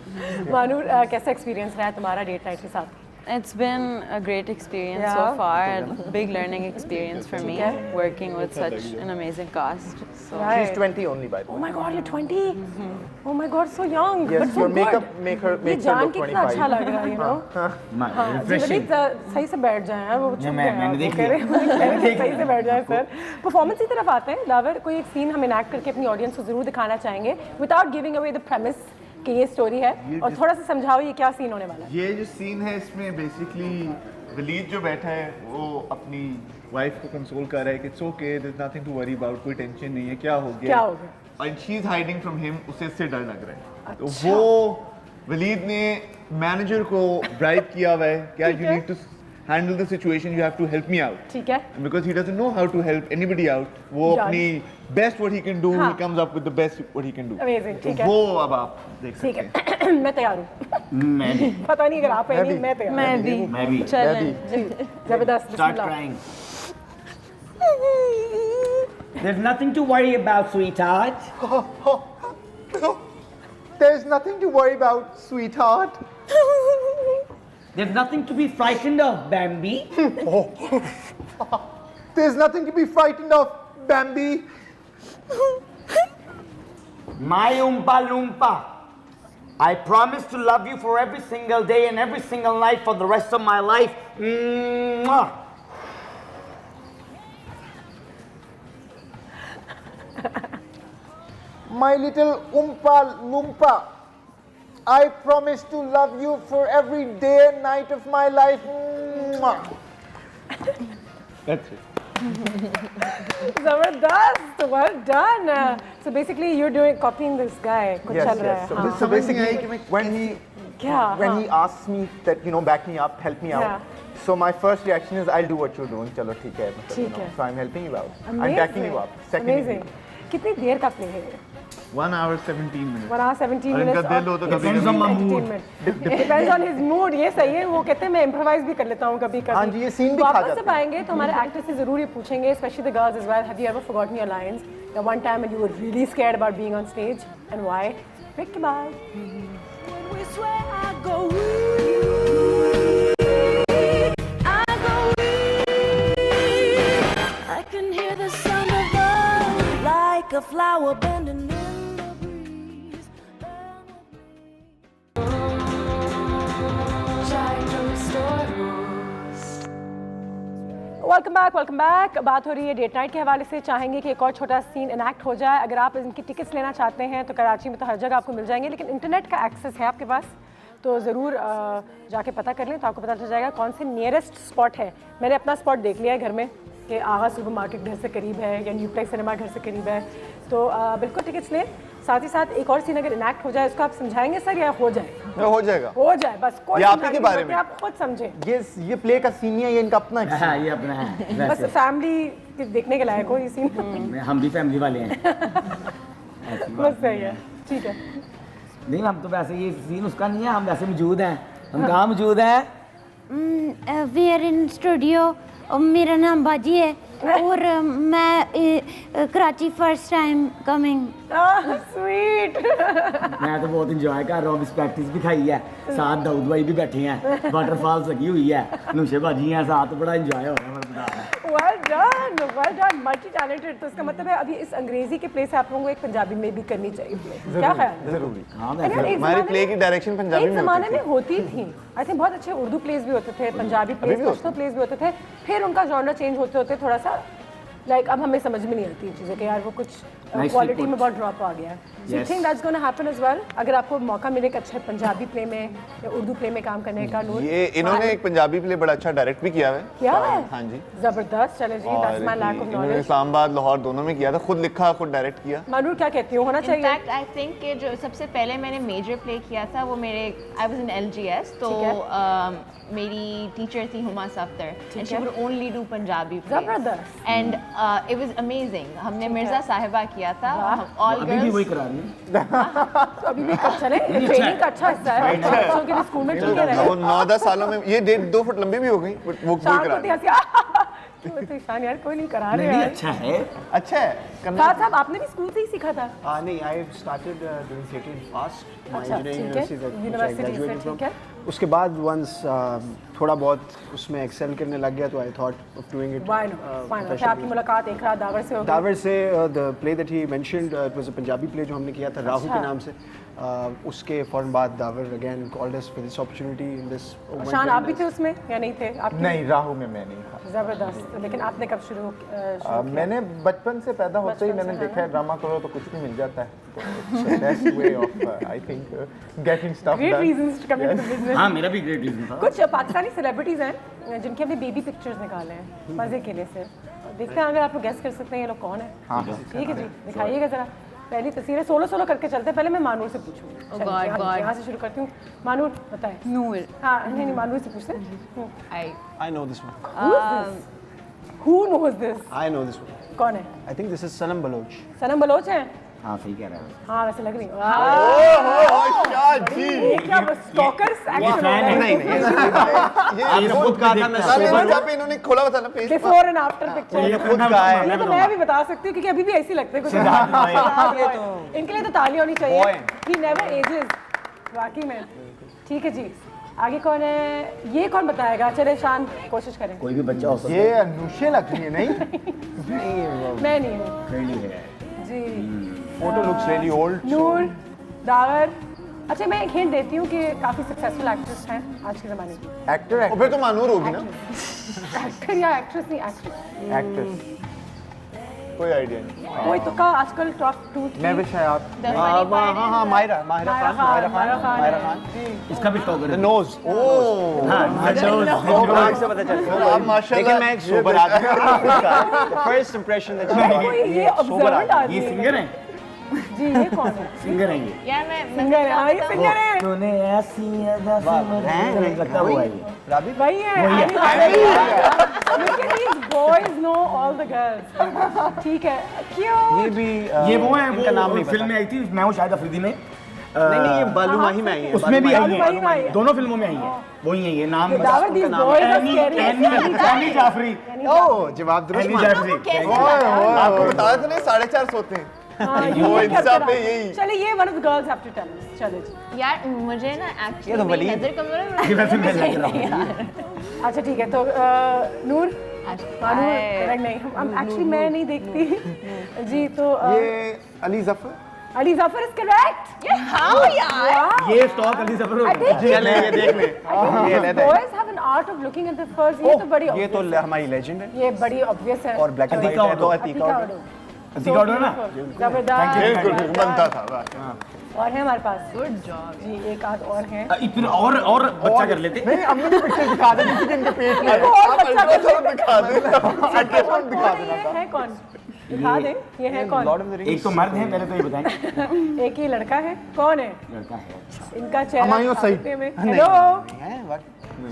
मानूर, कैसा एक्सपीरियंस रहा है तुम्हारा डेट नाइट के साथ? It's been a great experience so far, and big learning experience for me, working with such an amazing cast. So. She's 20 only, by the way. Oh my God, you're 20? Oh my God, so young. Yes, but so your good. makeup makes her look 25. अच्छा लग रहा है, you know. हाँ, जी वलीद सही से बैठ जाएं, वो चुप मैंने देख लिया। सही से बैठ जाएं सर। परफॉर्मेंस की तरफ आते हैं। दावर, कोई एक सीन हम इनैक्ट करके अपनी ऑडियंस को जरूर दिखाना चाहेंगे without giving away the premise कि ये स्टोरी है, और थोड़ा सा समझाओ ये क्या सीन होने वाला है। ये जो सीन है इसमें बेसिकली वलीद जो बैठा है वो अपनी वाइफ को कंसोल कर रहा है कि it's okay, there is nothing to worry about, कोई टेंशन नहीं है, क्या हो गया, and she is hiding from him, उसे इससे डर लग रहा है। तो वो वलीद ने मैनेजर को ब्राइब किया हुआ है क्या you need to handle the situation, you have to help me out. ठीक है। And because he doesn't know how to help anybody out, वो अपनी best what he can do, he comes up with the best what he can do. Amazing, ठीक है। वो अब आप देख सकते हैं। मैं तैयार हूँ। मैं भी। पता नहीं अगर आप हैं नहीं, मैं तैयार। मैं भी। जी, जबरदस्त। Start crying. There's nothing to worry about, sweetheart. There's nothing to worry about, sweetheart. There's nothing to be frightened of, Bambi. There's nothing to be frightened of, Bambi. My Oompa Loompa, I promise to love you for every single day and every single night for the rest of my life. Mwah. My little Oompa Loompa, I promise to love you for every day and night of my life. Mwah. That's it. Zabardast, well done. So basically, you're copying this guy. कुछ Yes, चल रहा yes. है. So basically, when he asks me that, back me up, help me out. Yeah. So my first reaction is, I'll do what you're doing. चलो ठीक है. ठीक है. So I'm helping you out. I'm Amazing. backing you up. Amazing. कितनी देर का प्ले है ये? 1 hour 17 minutes. 1 hour 17 और minutes. इनका दिल हो तो कभी Depends on my mood. Depends on his mood. ये सही है. वो कहते हैं मैं improvise भी कर लेता हूँ कभी कभी. हाँ जी, ये scene भी खा वापस जाते जब आएंगे तो हमारे actors से जरूर ये पूछेंगे, especially the girls as well. Have you ever forgotten your lines? The one time when you were really scared about being on stage and why? Break के बाद. When we swear I go weak, I go weak. I can hear the sound of love like a flower bending in the breeze. Trying to restore rules. Welcome back. बात हो रही है डेट नाइट के हवाले से. चाहेंगे कि एक और छोटा सीन इनैक्ट हो जाए. अगर आप इनकी टिकट्स लेना चाहते हैं तो कराची में तो हर जगह आपको मिल जाएंगे, लेकिन इंटरनेट का एक्सेस है आपके पास तो ज़रूर जाके पता कर लें तो आपको पता चल जाएगा कौन से नियरेस्ट स्पॉट है. मैंने अपना स्पॉट देख लिया है घर में कि आगा सुपर मार्केट घर से करीब है या न्यूप्लेक्स सिनेमा घर से करीब है, तो बिल्कुल टिकट्स लें. साथ ही साथ एक और सीन अगर इनैक्ट हो जाए उसको आप समझाएंगे सर या हो जाए? हो जाएगा. हो जाए बस. कोई ये आप ही के बारे में. आप खुद समझें. ये प्ले का सीन है, ये इनका अपना है. हाँ, ये अपना है. बस फैमिली देखने के लायक हो ये सीन. हम भी फैमिली वाले हैं. बस सही है. ठीक है. नहीं, हम तो वैसे ये सीन उसका नहीं है, हम वैसे मौजूद हैं. हम कहाँ मौजूद हैं? We are in studio. मेरा नाम बाजी है और मैं Karachi first time coming. Sweet. मैं तो बहुत इंजॉय कर रहा हूँ. प्रैक्टिस भी खाई है, साथ दाऊद भाई भी बैठे हैं, वाटरफॉल्स लगी हुई है, नूशे बाजी हैं साथ, तो बड़ा इंजॉय हो रहा है. Well done, multi talented. तो इसका मतलब है अभी इस अंग्रेजी के प्ले से आप लोगों को एक पंजाबी में भी करनी चाहिए. क्या ख्याल? जरूरी. हमारी प्ले की डायरेक्शन पंजाबी में एक ज़माने में होती थी. आई थिंक बहुत अच्छे उर्दू प्लेस भी होते थे, पंजाबी प्लेस, पश्तो प्लेस भी होते थे. फिर उनका जॉनर चेंज होते होते थोड़ा सा लाइक अब हमें समझ में नहीं आती चीज़ें कि यार वो कुछ क्वालिटी में बहुत ड्रॉप आ गया है. So you think that's gonna happen as well अगर आपको मौका मिले एक अच्छे पंजाबी प्ले में या उर्दू प्ले में काम करने का. नूर, ये इन्होंने एक पंजाबी प्ले बड़ा अच्छा डायरेक्ट भी किया है. क्या है? हाँ जी, जबरदस्त. चले जी, दैट्स माय लैक ऑफ इन्होंने नॉलेज. इस्लामाबाद लाहौर दोनों में किया था, खुद लिखा खुद डायरेक्ट किया. मानूर क्या कहती हूँ, होना चाहिए? इनफैक्ट आई थिंक कि जो सबसे पहले मैंने मेजर प्ले किया था वो मेरे आई वाज इन LGS, तो मेरी टीचर थी Huma Saftar and she would only do Punjabi plays. जबरदस्त. And it was amazing. हमने मिर्जा साहिबा किया था. ऑल अभी भी वही गर्ल्स. करा रही है. तो अभी भी अच्छा नहीं, ट्रेनिंग का अच्छा हिस्सा है. बच्चों के लिए स्कूल में ठीक है. वो 9-10 सालों में ये 1.5-2 फुट लंबी भी हो गई, बट वो कोई करा तो ईशान यार कोई नहीं करा रहे नहीं, यार. अच्छा है. अच्छा है. साथ साहब आपने भी स्कूल से ही सीखा था? नहीं, I started doing theatre in past. अच्छा, ठीक है. यूनिवर्सिटी से, ठीक है. उसके बाद वंस थोड़ा बहुत उसमें एक्सेल करने लग गया तो I thought of doing it. Why not? Fine. क्या आपकी मुलाकात एक रात दावर से हो गई? दावर से the play that he mentioned, it was a Punjabi play जो हमने किया था राहु के नाम से. उसके फौरन बाद the power again called us for this opportunity in this. शान आप भी थे उसमें या नहीं थे? आप नहीं, राहु में मैं नहीं था. जबरदस्त. लेकिन आपने कब शुरू मैंने बचपन से पैदा होते ही मैंने देखा है ड्रामा करो तो कुछ भी मिल जाता है. तो best way of I think getting stuff great done. Reasons to come into business. हाँ, मेरा भी ग्रेट रीजन था. कुछ पाकिस्तानी सेलिब्रिटीज हैं जिनके हमने बेबी पिक्चर्स निकाले हैं मजे के लिए से. देखते हैं अगर आप लोग गेस कर सकते हैं ये लोग कौन है. ठीक है जी, दिखाइएगा जरा. पहली तस्वीर है. सोलो करके चलते हैं. पहले मैं मानूर से पूछूंगी. यहाँ से शुरू करती हूँ. मानूर बताएं. नूर. हाँ, नहीं मानूर से पूछते हैं. I know this one. Who knows this? I know this one. कौन है? I think this is Sanam Baloch. Sanam Baloch हैं. हाँ सही कह रहा है। हाँ वैसे लग रही है। जी क्या स्टॉकर्स एक्शन नहीं ये खुद कहा था मैं जहाँ पे इन्होंने खोला हुआ था ना page before and after picture. ये खुद कहा है। ये तो मैं भी बता सकती हूँ क्योंकि अभी भी ऐसे लगते हैं कुछ। इनके लिए तो ताली होनी चाहिए। He never ages। वाकई में। ठीक है जी, आगे कौन है? ये कौन बताएगा? चले शान कोशिश करें। कोई भी बच्चा हो सकता है। ये अनुषे लग रही है नहीं? मैं नहीं हूँ जी। Photo looks really old. Noor, Dawar. अच्छा मैं एक हिंट देती हूँ कि काफी सक्सेसफुल एक्ट्रेस हैं आज के ज़माने की। एक्टर फिर तो मानूर होगी ना? एक्टर या एक्ट्रेस नहीं, एक्ट्रेस। एक्ट्रेस कोई आइडिया नहीं। कोई तो का आजकल टॉप 2 मैं भी शायद हाँ माहिरा खान इसका भी स्टॉक है। नोज से पता चलता आप माशाल्लाह लेकिन मैं एक सोबर आदमी फर्स्ट इंप्रेशन ये ऑब्जर्वेंट आदमी ये सिंगर है जी। ये कौन है? सिंगर है ये। यार मैं सिंगर है। हाँ ये सिंगर है। तूने ऐसी अदा से लगता हुआ है ये। राबी वही है। Look at these boys know all the girls। ठीक है, क्यों? ये भी ये वो है इनका नाम नहीं फिल्म में आई थी, मैं हूँ शाहिद अफरीदी में। नहीं ये बालू माही में आई है। उसमें भी आई बालू माही है, दोनों फिल्मों में आई है। वही है ये नाम। Dawar these boys are scary। Annie Jafri. Oh जवाब दुरुस्त एनी जाफरी। आपको बताया था नहीं 4:30 सोते हैं। वो इंस्टा पे यही। चलिए ये one of the girls have to tell us। चलो जी। यार मुझे ना ये तो एक्चुअली वली। नजर कमजोर है। ये वैसे मैं लग रहा हूँ। अच्छा ठीक है तो नूर करेक्ट नहीं हम एक्चुअली मैं नहीं देखती जी। तो ये अली जफर अली जफर इज करेक्ट। हाँ यार। ये स्टॉक अली जफर हो गया। चले ये देख ले ये ले दे। Boys have an art of looking at the furs। ये तो बड़ी ये तो obvious हमारी लेजेंड है है। ये बड़ी ऑब्वियस है। और ब्लैक एंड व्हाइट है तो अतीका अतीका ऑर्डर ना जबरदस्त। बिल्कुल बनता था। और है हमारे पास गुड जॉब जी। एक आध और है। फिर और बच्चा कर लेते। नहीं हमने भी पिक्चर दिखा दी किसी के इनके पेट में और बच्चा दिखा दे अल्ट्रासाउंड दिखा देना था। है कौन? दिखा दे। ये है कौन? लॉर्ड ऑफ द रिंग्स एक तो मर्द है, पहले तो ये बताएं। एक ही लड़का है। कौन है? लड़का है। अच्छा। इनका चेहरा हमायूं सईद। दिखाते में। हेलो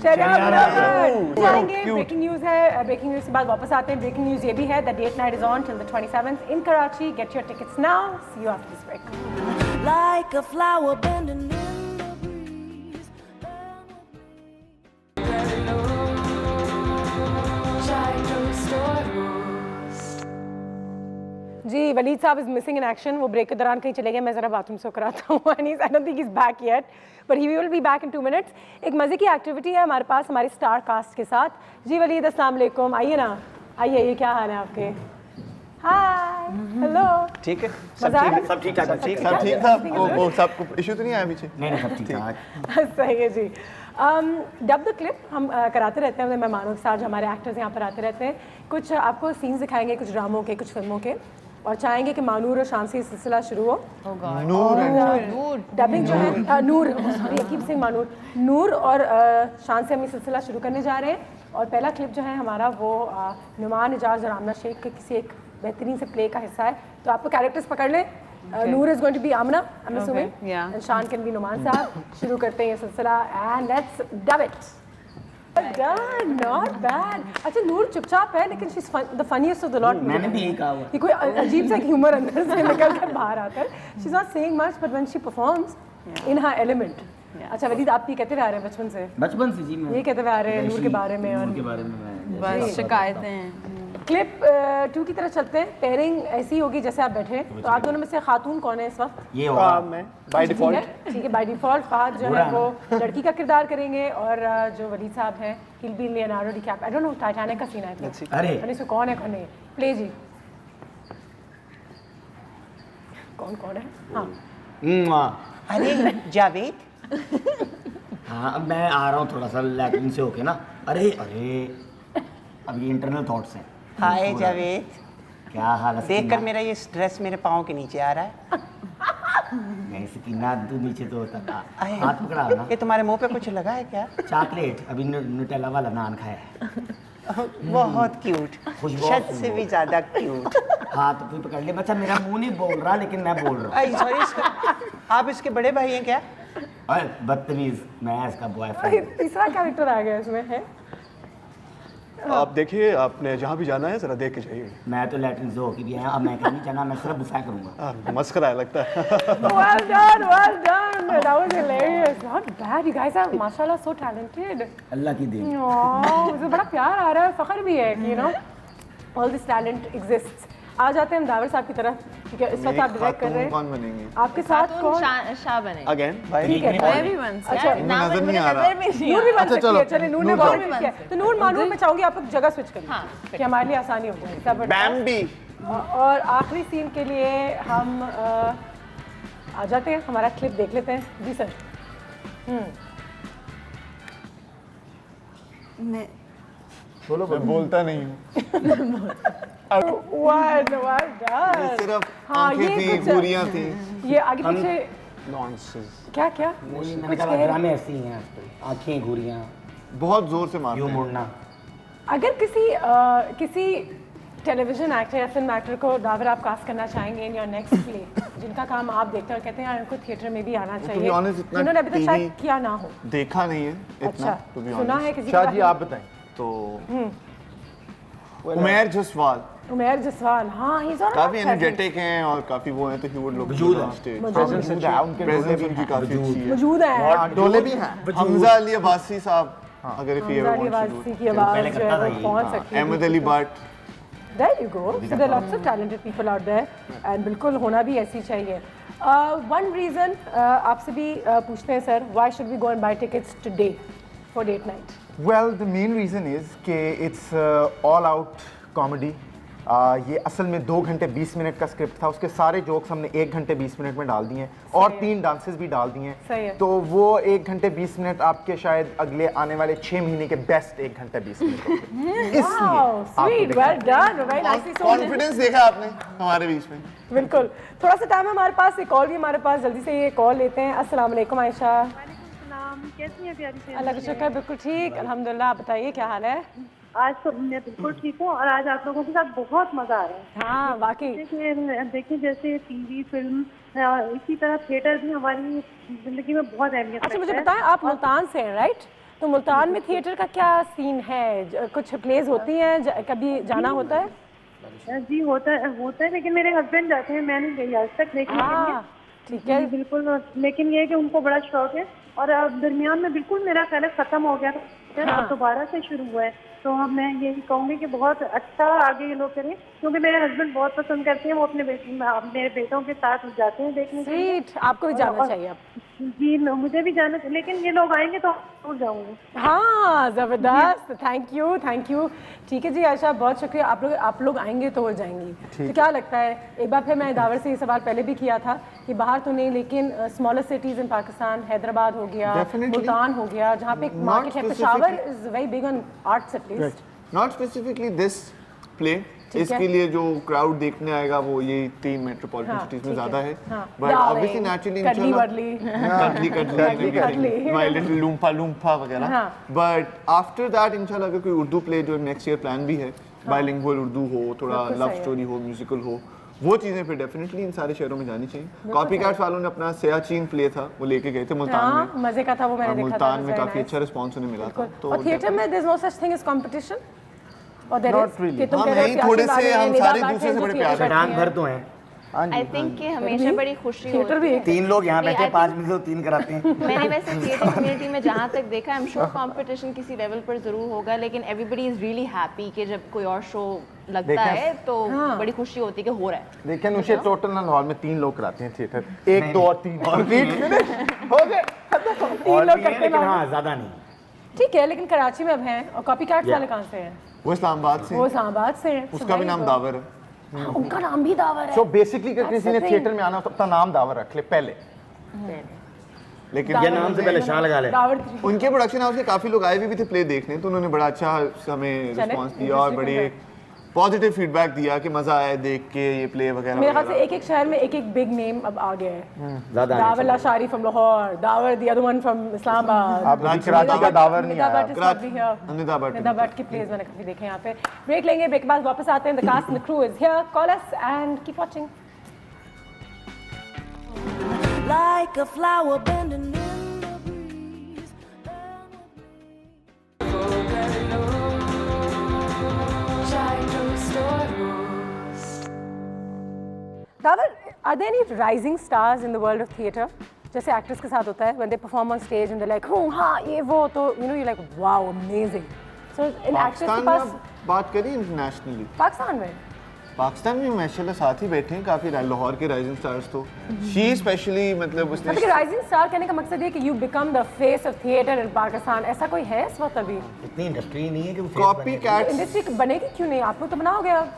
जाएंगे। Cute. ब्रेकिंग न्यूज है। ब्रेकिंग न्यूज के बाद वापस आते हैं। ब्रेकिंग न्यूज ये भी है that date night is on till the 27th in Karachi. Get your tickets now. See you after this break. Like a flower bending in the breeze. Try to restore rules. जी वलीद साहब इज मिसिंग इन एक्शन। वो ब्रेक के दौरान कहीं चले गए। मैं जरा बाथरूम से कराता हूँ। I don't think he is back yet but he will be back in 2 minutes. एक मज़े की एक्टिविटी है हमारे पास हमारी स्टार कास्ट के साथ। जी वलीद अस्सलाम वालेकुम। आइए ना आइए। क्या हाल है आपके? Hi hello. ठीक है मजा आया? सब ठीक ठाक। सब ठीक था। वो सबको इशू तो नहीं आया पीछे? नहीं सब ठीक ठाक। सही है जी। डब द क्लिप हम कराते रहते हैं अपने मेहमानों के साथ जो हमारे एक्टर्स यहाँ पर आते रहते हैं। कुछ आपको सीन्स दिखाएंगे कुछ ड्रामों के कुछ फिल्मों के और चाहेंगे कि मानूर और शान से ये सिलसिला शुरू हो। नूर डबिंग जो है नूर यकीब सिंह मानूर नूर और शान से हम ये सिलसिला शुरू करने जा रहे हैं। और पहला क्लिप जो है हमारा वो नुमान एजाज और आमना शेख के किसी एक बेहतरीन से प्ले का हिस्सा है। तो आपको कैरेक्टर्स पकड़ लें। Noor is going to be Aamna I am assuming and Shan can be Numan साहब। शुरू करते हैं ये सिलसिला and let's dub it. Done, not bad. अच्छा नूर चुपचाप है लेकिन she's the funniest of the lot. मैंने भी यही कहा हुआ। ये कोई अजीब सा ह्यूमर अंदर से निकल कर बाहर आता है। She's not saying much but when she performs in her element. अच्छा वलीद आप ये कहते हुए आ रहे हैं बचपन से? बचपन से जी मैं ये कहते हुए आ रहे हैं नूर के बारे में और के बारे में बस शिकायतें। क्लिप 2 की तरफ चलते हैं। पेयरिंग ऐसी होगी जैसे आप बैठे हैं। तो आप दोनों में से खातून कौन है इस वक्त? ये होगा मैं बाय डिफॉल्ट। ठीक है बाय डिफॉल्ट फहद जो है वो लड़की का किरदार करेंगे और जो वलीद साहब हैं kill bill Leonardo DiCaprio. I don't know Titanic का सीन है। अरे इसमें कौन है कौन नहीं? प्ले जी कौन कौन है? हाँ अरे जावेद। हाँ अब मैं आ रहा हूँ थोड़ा सा लैटिन से होके ना। अरे अब ये इंटरनल थॉट्स हैं। हाय जावेद। क्या हाल है? देखकर मेरा ये स्ट्रेस मेरे पाँव के नीचे आ रहा है। नहीं सकीना तू नीचे तो होता था। हाथ पकड़ा ना। ये तुम्हारे मुंह पे कुछ लगा है क्या? चॉकलेट अभी न्यूटेला वाला नान खाया है। बहुत क्यूट। शत से भी ज्यादा क्यूट। हाँ तो तू पकड़ ले बच्चा। मेरा मुंह नहीं बोल रहा लेकिन मैं बोल रहा हूँ। सॉरी आप इसके बड़े भाई हैं क्या? अरे बदतमीज मैं इसका बॉयफ्रेंड। तीसरा कैरेक्टर आ गया इसमें है। आप देखिए, आपने जहाँ भी जाना है जरा देख के जाइए। मैं तो लैट्रिन से होके भी आया, अब मैं कहीं नहीं जाना, मैं सिर्फ बुफे करूंगा। मस्करा है लगता है। Well done, well done. That was hilarious. Not bad. You guys are, mashallah, so talented. अल्लाह की देन। मुझे बड़ा प्यार आ रहा है, फख्र भी है कि all this talent exists. आ जाते हैं हम दावर साहब की तरफ, ठीक है? इस वक्त आप डायरेक्ट कर रहे हैं। कौन बनेंगे? आपके साथ कौन? शाह बनेंगे। अगेन भाई ठीक है। Everyone. अच्छा, नजर नहीं आ रहा। नूर भी बन सकती है। चलिए, नूर ने बहुत किया। तो नूर मानूर मैं चाहूंगी आप लोग जगह स्विच करिए, कि हमारे लिए आसानी हो जाए। बैम्बी। और आखिरी सीन के लिए हम आ जाते हैं, हमारा क्लिप देख लेते हैं। जी सर। बोलो, मैं बोलता नहीं हूँ। सिर्फ आंखें थी, गोरियां थी। ये आगे पीछे नॉनसेंस। क्या क्या? मैंने कहा ड्रामे ऐसे ही हैं आजकल, आंखें घूरियां बहुत जोर से मारते यूं हैं। मुड़ना। अगर किसी टेलीविजन एक्टर या फिल्म एक्टर को दावर आप कास्ट करना चाहेंगे इन योर नेक्स्ट प्ले, जिनका काम आप देखते हैं और कहते हैं यार इनको थिएटर में भी आना चाहिए, जिन्होंने अभी तक शायद किया ना हो? देखा नहीं है इतना। अच्छा, सुना है किसी शाह जी आप बताएं। तो उमैर जसवाल। उमैर जसवाल, हाँ, ही काफी एनर्जेटिक हैं और काफी वो हैं, तो ही वुड लुक मौजूद है। प्रेजेंस है, उनके प्रेजेंस उनकी काफी अच्छी है। मौजूद है। डोले भी हैं। हमजा अली अब्बासी साहब, अगर if you ever want to की आवाज जो है वो पहुंच सकती है। Ahmad Ali Bhatt. There you go. So there are lots of talented people out there, and बिल्कुल होना भी ऐसी चाहिए। One reason आपसे भी पूछते हैं sir, why should we go and buy tickets today for date night? Well, the main reason is कि it's all out comedy. ये असल में 2 घंटे 20 मिनट का स्क्रिप्ट था, उसके सारे जोक्स हमने 1 घंटे 20 मिनट में डाल दिए हैं और 3 डांसेस भी डाल दिए हैं। तो वो 1 घंटे 20 मिनट आपके शायद अगले आने वाले 6 महीने के बेस्ट 1 घंटे 20 minute. Sweet, well done, very nicely so. Confidence देखा आपने हमारे बीच में। बिल्कुल। थोड़ा सा टाइम है हमारे पास, एक कॉल भी हमारे पास, जल्दी से ये कॉल लेते हैं। अस्सलाम वालेकुम आयशा। कैसी हैं प्यारी से? अल्लाह का शुक्र, बिल्कुल ठीक, अल्हम्दुलिल्लाह। आप बताइए क्या हाल है? आज तो मैं बिल्कुल ठीक हूँ और आज आप लोगों के साथ बहुत मजा आ रहा है। हाँ वाकई। देखिए जैसे टीवी फिल्म इसी तरह थिएटर भी हमारी जिंदगी में बहुत अहमियत। अच्छा मुझे बताएं, आप मुल्तान से हैं राइट? तो मुल्तान में थिएटर का क्या सीन है? कुछ प्लेज होती हैं, कभी जाना होता है? जी होता है, लेकिन मेरे हस्बैंड जाते हैं, मैं नहीं गई आज तक देखने के लिए। ठीक है, बिल्कुल। लेकिन ये है कि उनको बड़ा शौक है और अब दरमियान में बिल्कुल मेरा ख्याल खत्म हो गया था, अब दोबारा से शुरू हुआ है। तो हम मैं यही कहूँगी कि बहुत अच्छा आगे ये लोग करें, क्योंकि मेरे हस्बैंड बहुत पसंद करते हैं, वो अपने मेरे बेटों के साथ जाते हैं देखने के लिए। आपको भी जाना चाहिए अब। जी मुझे भी जाना चाहिए, लेकिन ये लोग आएंगे तो जरूर जाऊँगी। हाँ ज़बरदस्त, थैंक यू। ठीक है जी आयशा, बहुत शुक्रिया। आप लोग आएंगे तो हो जाएंगी। तो क्या लगता है, एक बार फिर मैं दावर से ये सवाल पहले भी किया था कि बाहर तो नहीं, लेकिन smaller cities in Pakistan, Hyderabad हो गया, मुल्तान हो गया, जहाँ पे एक मार्केट है। Peshawar is very big on arts at least. Not specifically this play, इसके लिए जो क्राउड देखने आएगा वो ये 3 मेट्रोपॉलिटन सिटीज में ज्यादा है, but obviously naturally my little loompa वगैरह। बट आफ्टर दैट इंशाल्लाह अगर कोई उर्दू प्ले जो नेक्स्ट ईयर प्लान भी है, बाइलिंगुअल उर्दू हो, थोड़ा लव स्टोरी हो, म्यूजिकल हो, वो चीज़ें फिर डेफिनेटली इन सारे शहरों में जानी चाहिए। कॉपीकैट्स वालों ने अपना सियाचिन प्ले था वो लेके गए थे मुल्तान में, मजे का था वो, मैंने देखा था। मुल्तान में काफी अच्छा रिस्पांस उन्हें मिला था। तो थिएटर में there is no such thing as competition और देयर इज थोड़े से हम सारे दूसरे से बड़े प्यार करते हैं। भर तो हैं। आई थिंक कि हमेशा बड़ी खुशी होती है। 3 लोग यहाँ बैठे 5 में से 3 कराते हैं। मैंने वैसे थिएटर कम्युनिटी में जहाँ तक देखा, आई एम श्योर कंपटीशन किसी लेवल पर जरूर होगा, लेकिन एवरीबडी इज रियली हैप्पी कि जब कोई और शो लगता है तो बड़ी खुशी होती है कि हो रहा है। लेकिन उसे टोटल हॉल में 3 लोग कराते हैं थिएटर, 1 2 और 3 और हो गए 3 लोग करते हैं। हाँ ज्यादा नहीं, ठीक है, लेकिन कराची में अब हैं। और कॉपीकैट्स वाले कहाँ से हैं? वो इस्लामाबाद से हैं। उसका भी नाम दावर है। उनका नाम भी दावर है। सो बेसिकली किसी ने थिएटर में आना तो अपना नाम दावर रख ले पहले, लेकिन ये नाम से पहले शाह लगा ले। उनके प्रोडक्शन हाउस से काफी लोग आए भी थे प्ले देखने, तो उन्होंने बड़ा अच्छा हमें रिस्पांस दिया और बड़े पॉजिटिव फीडबैक दिया कि मजा आया देख के ये प्ले वगैरह। मेरे ख्याल से एक शहर में एक बिग नेम अब आ गया है। The power Lashari from Lahore, the power the other one from Islamabad. अब कराची का दावर नहीं आया। निजाबाद की प्लेस मैंने काफी देखे यहाँ पे। ब्रेक लेंगे, ब्रेक के बाद वापस आते हैं। The cast and the crew is here, call us and keep watching. Like a flower bending in the breeze. Are there any rising stars in the world of theatre? जैसे एक्टर्स के साथ होता है when they perform on stage and they're like हाँ ये वो तो you're like wow amazing. So in actors के पास बात करें इंटरनेशनली पाकिस्तान में पाकिस्तान में माशाल्लाह साथ ही बैठे हैं काफ़ी लाहौर के राइजिंग स्टार्स तो शी स्पेशली मतलब उसने राइजिंग स्टार कहने का मकसद ये कि you become the face of theatre in Pakistan ऐसा कोई है इस वक्त अभी इतनी इंडस्ट्री नहीं है कि कॉपी कैट इंडस्ट्री बनेगी क्यों नहीं आप लोग तो बनाओगे अब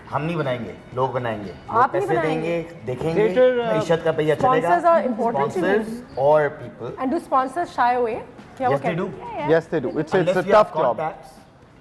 हम नहीं बनाएंगे लोग बनाएंगे आप नहीं पैसे बनाएंगे देंगे देखेंगे मईशत का पहिया चलेगा sponsors are important to you. Sponsors or people and do sponsors shy away क्या वो yes they do Yes, they do. It's a Unless you tough have job. contacts.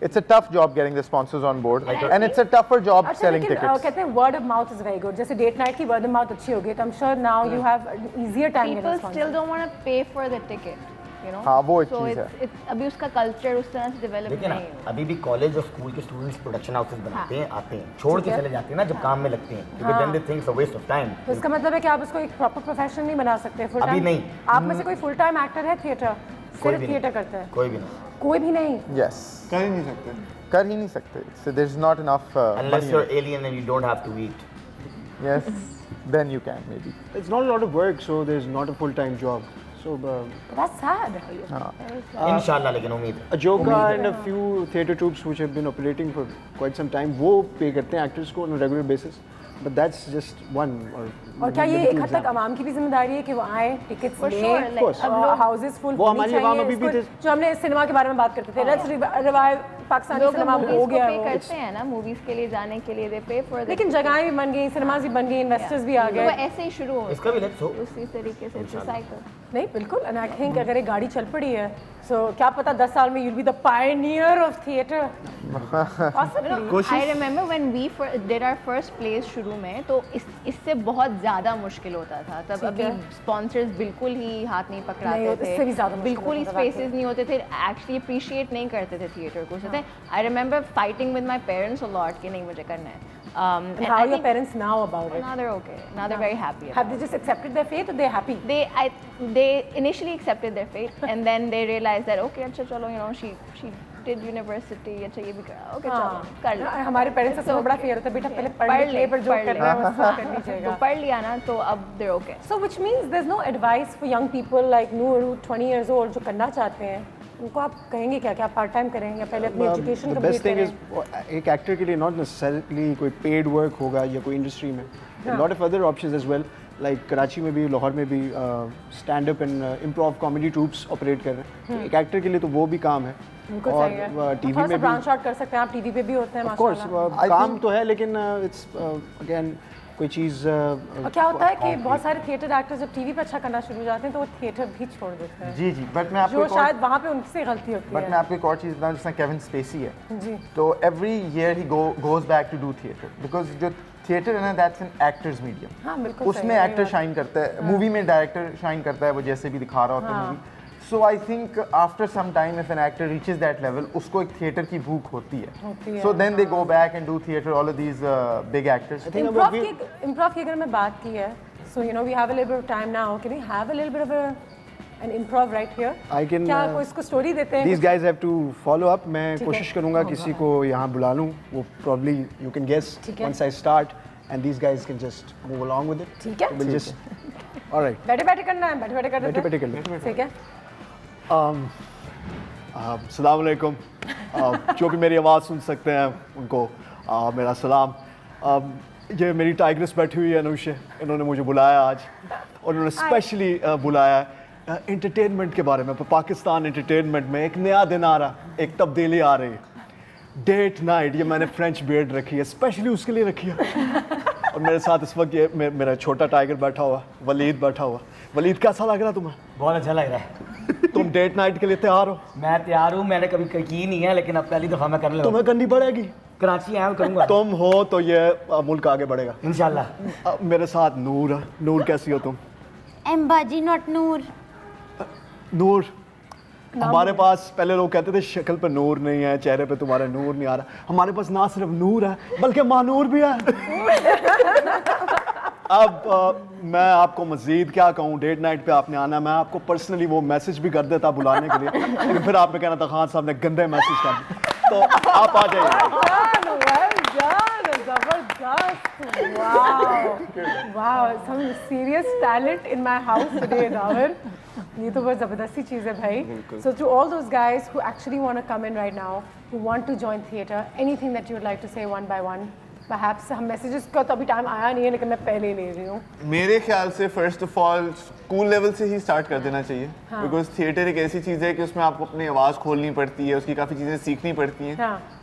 It's a tough job getting the sponsors on board, and it's a tougher job अच्छा selling लेकिन tickets. कहते हैं word of mouth is very good जैसे डेट नाइट की word of mouth अच्छी होगी तो I'm sure now you have an easier time People getting still sponsors don't want to pay for the ticket, you know. हाँ वो एक So चीज़ है. it's अभी उसका कल्चर उस तरह से डेवलप देखिए ना नहीं है. अभी भी कॉलेज और स्कूल के स्टूडेंट्स प्रोडक्शन हाउसेस बनाते हैं आते हैं छोड़ के चले जाते हैं ना जब काम में लगते हैं क्योंकि then they think it's a waste of time तो इसका मतलब है कि आप इसको एक प्रॉपर प्रोफेशन नहीं बना सकते फुल अभी टाइम नहीं। आप में से कोई फुल टाइम एक्टर है थिएटर सिर्फ भी थिएटर नहीं। करता है कोई भी नहीं कोई भी नहीं Yes. कर ही नहीं सकते कर ही नहीं सकते. So there's not enough unless money. you're alien and you don't have to eat Yes. Then you can maybe. It's not a lot of work, so there's not a full-time job. So that's sad इंशाल्लाह लेकिन उम्मीद है Ajoka and a few theatre troupes which have been operating for quite some time वो pay करते हैं actors को on a regular basis, but that's just one और क्या ये एक हद तक आवाम की भी जिम्मेदारी है कि वो आए टिकट्स For लें sure, like, हाउसेस फुल वो हमारी आवाम अभी भी जो हमने सिनेमा के बारे में बात करते थे लेट्स रिवाइव पाकिस्तानी लोग सिनेमा हो मूवीज गया को पे वो करते हैं ना मूवीज के लिए जाने के लिए दे पे फॉर लेकिन जगहें भी बन गई सिनेमाज भी बन गई इन्वेस्टर्स भी आ वो गए ऐसे ही शुरू हो इसका भी लेट्स होप उसी तरीके से साइकिल नहीं बिल्कुल एंड आई थिंक अगर एक गाड़ी चल पड़ी है सो क्या पता 10 साल में you'll be the pioneer of theatre I remember when we did our first place शुरू में तो इससे बहुत ज़्यादा मुश्किल होता था तब अभी स्पॉन्सर्स बिल्कुल ही हाथ नहीं पकड़ाते इससे भी ज़्यादा थे मुश्किल बिल्कुल ही होता था स्पेसेस नहीं होते थे एक्चुअली अप्रिशिएट नहीं करते थे थिएटर को सोचते I remember fighting with my parents a lot कि नहीं मुझे करना है and how are your parents now about it now they're okay now they're very happy have they just accepted their fate or they're happy they initially accepted their fate and then they realized that okay अच्छा चलो you know she did university अच्छा ये भी करा okay चलो कर लो हमारे पेरेंट्स से बड़ा फेयर होता है बेटा पहले पढ़ ले पर जो करना है वो सब कर लीजिएगा तो पढ़ लिया ना तो अब they're okay so which means there's no advice for young people like Noor who 20 years old जो करना चाहते हैं उनको आप कहेंगे क्या क्या पार्ट टाइम करें या पहले अपनी एजुकेशन कंप्लीट करें एक एक्टर के लिए नॉट नेसेसरली कोई पेड वर्क होगा या कोई इंडस्ट्री में lot of other options as well like Karachi में भी लाहौर में भी stand up and improv comedy troupes operate कर रहे हैं एक एक्टर के लिए तो वो भी काम है और टीवी में भी ब्रांच आउट कर सकते हैं आप टीवी पे भी होते हैं ऑफ कोर्स काम तो है लेकिन इट्स अगेन कोई चीज़ और क्या होता है कि बहुत सारे थिएटर एक्टर्स जब टीवी पे अच्छा करना शुरू हो जाते हैं तो वो थिएटर भी छोड़ देते हैं जी जी बट मैं आपको जो शायद वहाँ पे उनसे गलती होती है बट मैं आपको एक और चीज़ बताऊँ जिसमें केविन स्पेसी है जी तो every year he goes back to do theatre because जो थिएटर है ना दैट्स एन एक्टर्स मीडियम हाँ बिल्कुल उसमें एक्टर शाइन करता है मूवी में डायरेक्टर शाइन करता है वो जैसे भी दिखा रहा होता है movie so I think after some time if an actor reaches that level उसको एक थिएटर की भूख होती है so then they go back and do theatre all of these big actors improv की अगर मैं बात की है so you know we have a little bit of time now can we have a little bit of an improv right here I can क्या कोई इसको स्टोरी देते हैं these guys have to follow up मैं कोशिश करूंगा किसी को यहाँ बुला लूँ वो probably you can guess once I start and these guys can just move along with it ठीक है विल जस्ट ऑलराइट बैठे बैठे करना है बैठे बैठे कर देते हैं बैठे बैठे कर लेते ठीक है अस्सलाम वालेकुम जो भी मेरी आवाज़ सुन सकते हैं उनको मेरा सलाम ये मेरी टाइग्रेस बैठी हुई है अनुषे इन्होंने मुझे बुलाया आज और उन्होंने स्पेशली बुलाया एंटरटेनमेंट के बारे में पाकिस्तान एंटरटेनमेंट में एक नया दिन आ रहा एक तब्दीली आ रही है डेट नाइट ये मैंने फ्रेंच बियर्ड रखी है स्पेशली उसके लिए रखी है और मेरे साथ इस वक्त ये मेरा छोटा टाइगर बैठा हुआ वलीद बैठा हुआ वलीद कैसा लग रहा है तुम्हें बहुत अच्छा लग रहा है तुम डेट नाइट के लिए तैयार हो मैं तैयार हूँ मैंने कभी की नहीं है लेकिन अब पहली दफ़ा मैं करने लगा तुम्हें करनी पड़ेगी कराची आया हूँ करूँगा तुम हो तो ये मुल्क आगे बढ़ेगा इंशाल्लाह मेरे साथ नूर है नूर कैसी हो तुम एम्बाजी नॉट नूर नूर हमारे पास पहले लोग कहते थे शक्ल पे नूर नहीं है चेहरे पे तुम्हारे नूर नहीं आ रहा हमारे पास ना सिर्फ नूर है बल्कि मानूर भी है अब मैं आपको मज़ीद क्या कहूँ डेट नाइट पे आपने आना मैं आपको पर्सनली वो मैसेज भी कर देता बुलाने के लिए लेकिन फिर आपने कहना था खान साहब ने गंदे मैसेज कर दिए तो आप आ जाइए जबरदस्त, वाह, some serious talent in my house today, Davar. ये तो बहुत ज़बरदस्ती चीज़ है भाई. So to all those guys who actually want to come in right now, who want to join theatre, anything that you would like to say one by one? Perhaps हम मैसेजेस का तो अभी टाइम आया नहीं है, लेकिन मैं पहले ही ले रही हूँ. मेरे ख्याल से first of all school level से ही स्टार्ट कर देना चाहिए, बिकॉज थिएटर एक ऐसी चीज़ है कि उसमें आपको अपनी आवाज़ खोलनी पड़ती है, उसकी काफ़ी चीज़ें सीखनी पड़ती हैं.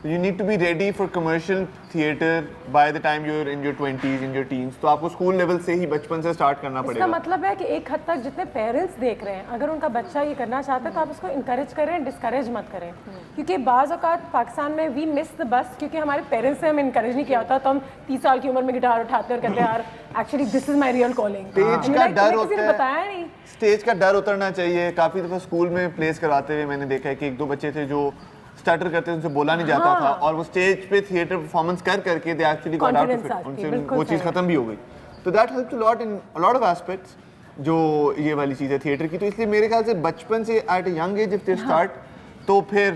You need to be ready for commercial theatre by the time you're in your 20s, in your teens. तो आपको स्कूल लेवल से ही बचपन से स्टार्ट करना पड़ेगा. इसका मतलब है कि एक हद तक जितने पेरेंट्स देख रहे हैं, अगर उनका बच्चा ये करना चाहता है तो आप उसको इंकरेज करें, डिस्करेज मत करें. क्योंकि बाज़ औक़ात पाकिस्तान में वी मिस द बस, क्योंकि हमारे पेरेंट्स ने हमें इंकरेज नहीं किया होता, तो हम 30 साल की उम्र में गिटार उठाते हैं और कहते हैं यार actually this is my real calling. Stage का डर होता है, बताया नहीं. स्टेज का डर उतरना चाहिए. काफ़ी दफ़ा स्कूल में प्लेस करवाते हुए मैंने देखा है कि 1-2 बच्चे थे जो स्टार्टर करते थे, उनसे बोला नहीं जाता था, और वो स्टेज पे थिएटर परफॉर्मेंस कर करके they actually got out of it, उनसे वो चीज़ खत्म भी हो गई. तो that helps a lot in a lot of aspects, जो ये वाली चीज़ है थिएटर की. तो इसलिए मेरे ख्याल से बचपन से at a young age if they start, तो फिर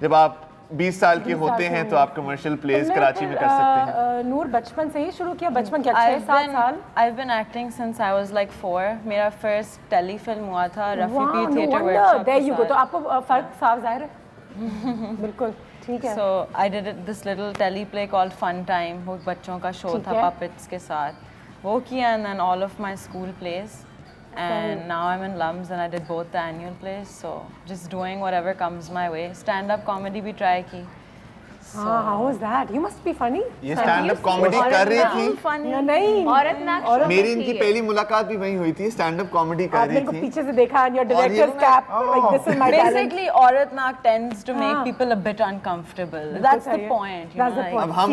जब आप 20 साल के होते हैं तो आप कमर्शियल प्लेस कराची में कर सकते हैं. नूर बचपन से ही शुरू किया, बचपन क्या 6-7 साल? I've been acting since I was like 4. मेरा first टेली फिल्म हुआ था Rafi P theatre workshop. There you go. तो आपको फर्क साफ जाहिर है. बिल्कुल ठीक है. So I did this little teleplay called Fun Time. वो बच्चों का शो था puppets के साथ. वो किया, and then all of my school plays. And now I'm in Lums and I did both the annual plays, so just doing whatever comes my way. Stand-up comedy भी try की. How was that? You must be funny. ये stand-up comedy कर रही थी. नहीं. मेरी इनकी पहली मुलाकात भी वहीं हुई थी. stand-up comedy कर रही थी. पीछे से देखा and your director's cap, like this is my talent. Basically, औरतनाक tends to make people a bit uncomfortable. That's the point. That's the point. अब हम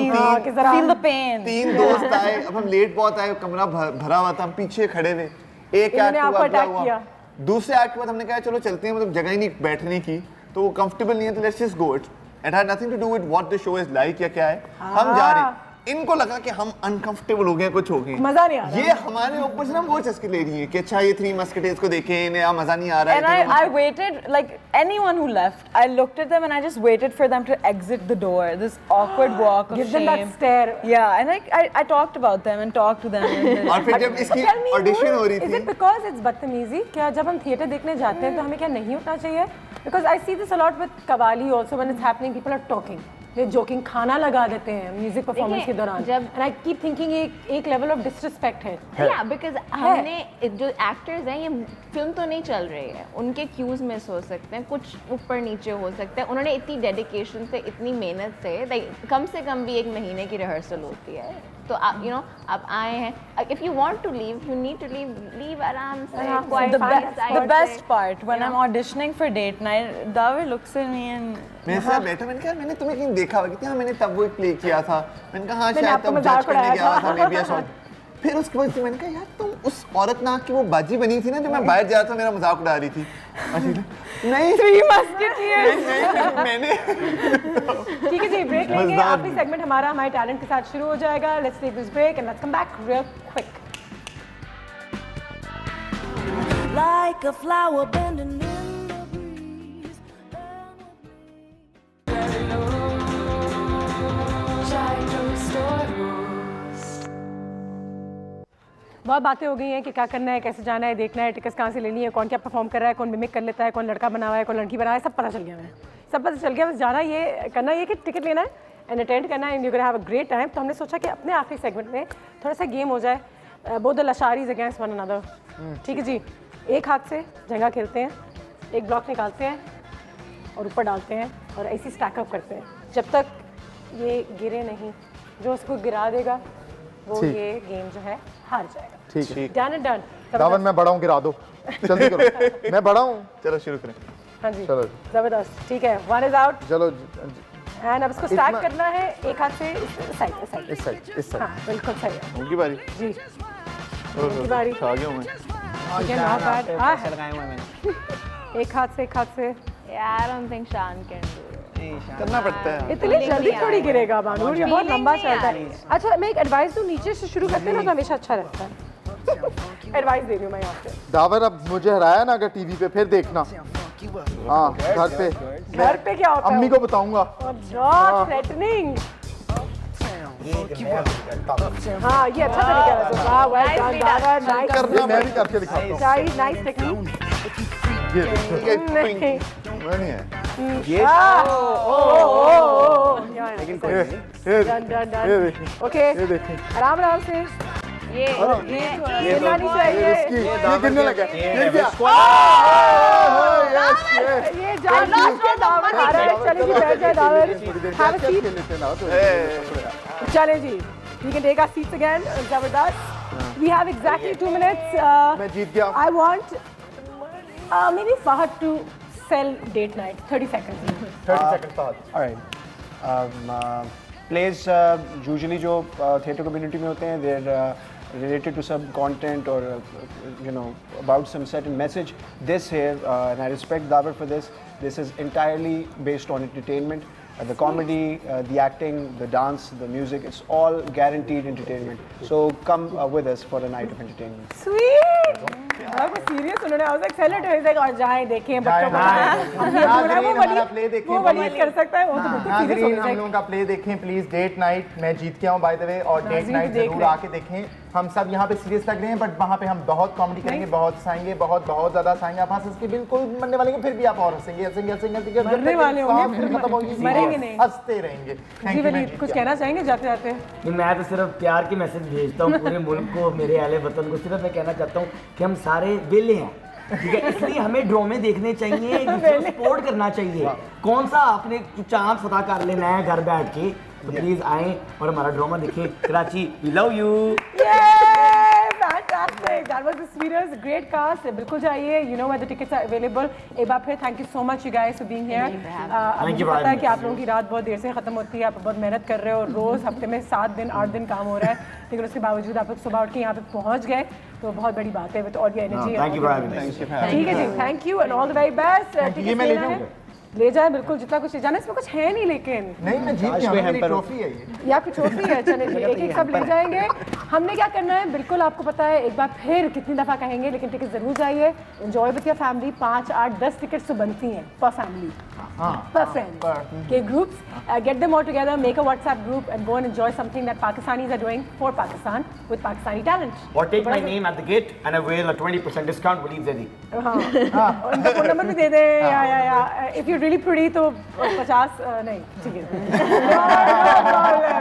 feel the pain. 3 दोस्त आए. अब हम लेट बहुत आए. कमरा भरा हुआ था. हम पीछे खड़े थे. एक एक्ट हुआ, दूसरे एक्ट के बाद हमने कहा चलो चलते हैं, मतलब जगह ही नहीं बैठने की, तो वो कंफर्टेबल नहीं है, तो let's just go. It had nothing to do with what the show is like या क्या है. हम जा रहे हैं, इनको लगा कि हम अनकंफर्टेबल हो गए, कुछ हो गए, मजा नहीं आ रहा. ये हमारे ऊपर से ना वो चस्के ले रही है कि अच्छा ये 3 मस्कटेर्स को देखें, इन्हें मजा नहीं आ रहा है. And I waited, like anyone who left, I looked at them and I just waited for them to exit the door. This awkward walk of Give shame. them that stare. Yeah, and I talked about them and talked to them. और फिर जब इसकी ऑडिशन हो रही थी, Is it because it's बदतमीजी? क्या जब हम थिएटर देखने जाते हैं तो हमें क्या नहीं उठना चाहिए? Because I see this a lot with qawwali also when it's happening, people are talking. ये जोकिंग खाना लगा देते हैं म्यूजिक परफॉर्मेंस के दौरान. एंड आई कीप थिंकिंग एक लेवल ऑफ डिसरिस्पेक्ट है. या बिकॉज हमने जो एक्टर्स हैं, ये फिल्म तो नहीं चल रही है, उनके क्यूज मिस हो सकते हैं, कुछ ऊपर नीचे हो सकते हैं. उन्होंने इतनी डेडिकेशन से, इतनी मेहनत से, लाइक कम से कम भी 1 महीने की रिहर्सल होती है. तो आप यू नो आप आए हैं, if you want to leave, you need to leave आराम से. The best part when I'm auditioning for date night, Davar looks at me and मेरे साथ बैठा. मैंने कहा मैंने तुम्हें कहीं देखा होगा. हाँ मैंने तब वो एक प्ले किया था. मैंने कहा हाँ शायद तब जज करने गया था, मे बी आई सॉ. फिर उसके बाद मैंने कहा यार तुम उस औरतनाक की वो बाजी बनी थी ना, जो मैं बाहर जा रहा था, मेरा मजाक उड़ा रही थी. नहीं 3 मस्केटियर्स. मैंने ठीक है जी, ब्रेक लेंगे. आखिरी सेगमेंट हमारा हमारे टैलेंट के साथ शुरू हो जाएगा. Let's take this break and let's come back real quick. Like a flower bending in the breeze. बहुत बातें हो गई हैं कि क्या करना है, कैसे जाना है, देखना है, टिकट्स कहाँ से लेनी है, कौन क्या परफॉर्म कर रहा है, कौन मिमिक कर लेता है, कौन लड़का बना हुआ है, कौन लड़की बना है, सब पता चल गया है. सब पता चल गया. बस जाना ये करना ये कि टिकट लेना है एंड अटेंड करना है, and you gonna have a great time. तो हमने सोचा कि अपने आखिरी सेगमेंट में थोड़ा सा गेम हो जाए. Both the Lasharis against one another. ठीक है जी. एक हाथ से जंगा खेलते हैं, एक ब्लॉक निकालते हैं और ऊपर डालते हैं और ऐसे स्टैकअप करते हैं जब तक ये गिरे नहीं. जो उसको गिरा देगा वो ये गेम जो है हार जाएगा. ठीक है. Done and done. दावन मैं बड़ा हूँ, गिरा दो जल्दी करो. मैं बड़ा हूँ. चलो शुरू करें. हाँ जी चलो जबरदस्त. ठीक है, 1 इज आउट. चलो. एंड अब इसको स्टैक करना है एक हाथ से इस साइड पे साइड. इस साइड. हाँ बिल्कुल सही है. उनकी बारी जी उनकी बारी. आ गया हूँ मैं. Not bad. एक हाथ से. Yeah, I don't think Shan can do it. करना पड़ता है. इतनी जल्दी थोड़ी गिरेगा बानूर, ये बहुत लंबा चलता है. अच्छा मैं एक एडवाइस दूं, नीचे से शुरू करते हैं ना तो हमेशा अच्छा रहता है. एडवाइस दे रही हूँ मैं यहाँ पे. दावर अब मुझे हराया ना अगर टीवी पे, फिर देखना. हाँ घर पे क्या होता है? अम्मी को बताऊंगा. Not threatening. हाँ ये अच्छा तरीका है वाह वेल डन दावर नाइस करना मैं भी करके दिखाता हूँ नाइस टेक्निक ये नहीं है ये लेकिन डन डन डन ओके ये देखें आराम आराम से ये लानी चाहिए ये गिरने लगा ये क्या ये जान के दावर आ रहा है चले जी बैठ जाए दावर हैव अ सीट चले जी we can take our seats again जबरदस्त we have exactly 2 minutes मैं जीत गया I want maybe Fahad to sell date night 30 seconds 30 seconds Fahad all right plays usually जो theatre community में होते हैं they're related to some content or you know about some certain message. This here and I respect Davar for this. This is entirely based on entertainment. The comedy, the acting, the dance, the music, it's all guaranteed entertainment. So come with us for a night of entertainment. Sweet! बहुत सीरियस उन्होंने I was like sell it और जाएं देखें बच्चों को वो वलीद कर सकता है वो तो बिल्कुल सीरियस हो हम लोगों का प्ले देखें प्लीज डेट नाइट मैं जीत के आऊँ बाय द वे और डेट नाइट जरूर आके देखें हम सब यहाँ पे सीरियस लग रहे हैं बट वहाँ पे हम बहुत कॉमेडी करेंगे बहुत हंसाएंगे बहुत ज्यादा हंसाएंगे आप हंस के बिल्कुल मरने वाले फिर भी आप और हंसेंगे हंसेंगे हंसेंगे मरने वाले होंगे खत्म होगी मरेंगे नहीं हंसते रहेंगे जी वलीद कुछ कहना चाहेंगे जाते जाते मैं तो सिर्फ प्यार के मैसेज भेजता हूँ पूरे मुल्क को मेरे अहले वतन को सिर्फ मैं कहना चाहता हूँ कि हम सारे वेले हैं ठीक है इसलिए हमें ड्रामे देखने चाहिए सपोर्ट करना चाहिए कौन सा आपने चांद फतह कर लेना है घर बैठ के तो प्लीज आए और हमारा ड्रामा देखें Karachi we love you Fantastic! That was the sweetest, great cast. बिल्कुल जाइए. You know where the tickets are available. एक बार फिर thank you so much you guys for being here. मुझे पता है कि आप लोगों की रात बहुत देर से खत्म होती है. आप बहुत मेहनत कर रहे हो. रोज हफ्ते में 7 दिन 8 दिन काम हो रहा है. लेकिन उसके बावजूद आप लोग सुबह उठ के यहाँ पे पहुँच गए. तो बहुत बड़ी बात है. With all your energy. Thank you for having me. ठीक है जी. Thank you and all the very best. ये मैं ले जाऊँगा. ले जाए बिल्कुल जितना कुछ ले जाना इसमें कुछ है नहीं लेकिन नहीं मैं जीत गया मेरी ट्रॉफी है ये आपकी ट्रॉफी है चले जी एक सब ले जाएंगे हमने क्या करना है बिल्कुल आपको पता है एक बार फिर कितनी दफ़ा कहेंगे लेकिन टिकट ज़रूर जाइए enjoy with your family 5 8 10 tickets तो बनती हैं पर फैमिली per friend के groups get them all together make a WhatsApp group and go and enjoy something that Pakistanis are doing for Pakistan with Pakistani talent or take my name at the gate and avail a 20% discount Waleed Zaidi उनका फोन नंबर भी दे दें या if you're really pretty तो 50 नहीं ठीक है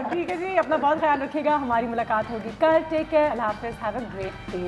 ठीक है जी अपना बहुत ख्याल रखिएगा हमारी मुलाकात होगी कल टेक केयर अल्लाह हाफिज़ हैव अ ग्रेट डे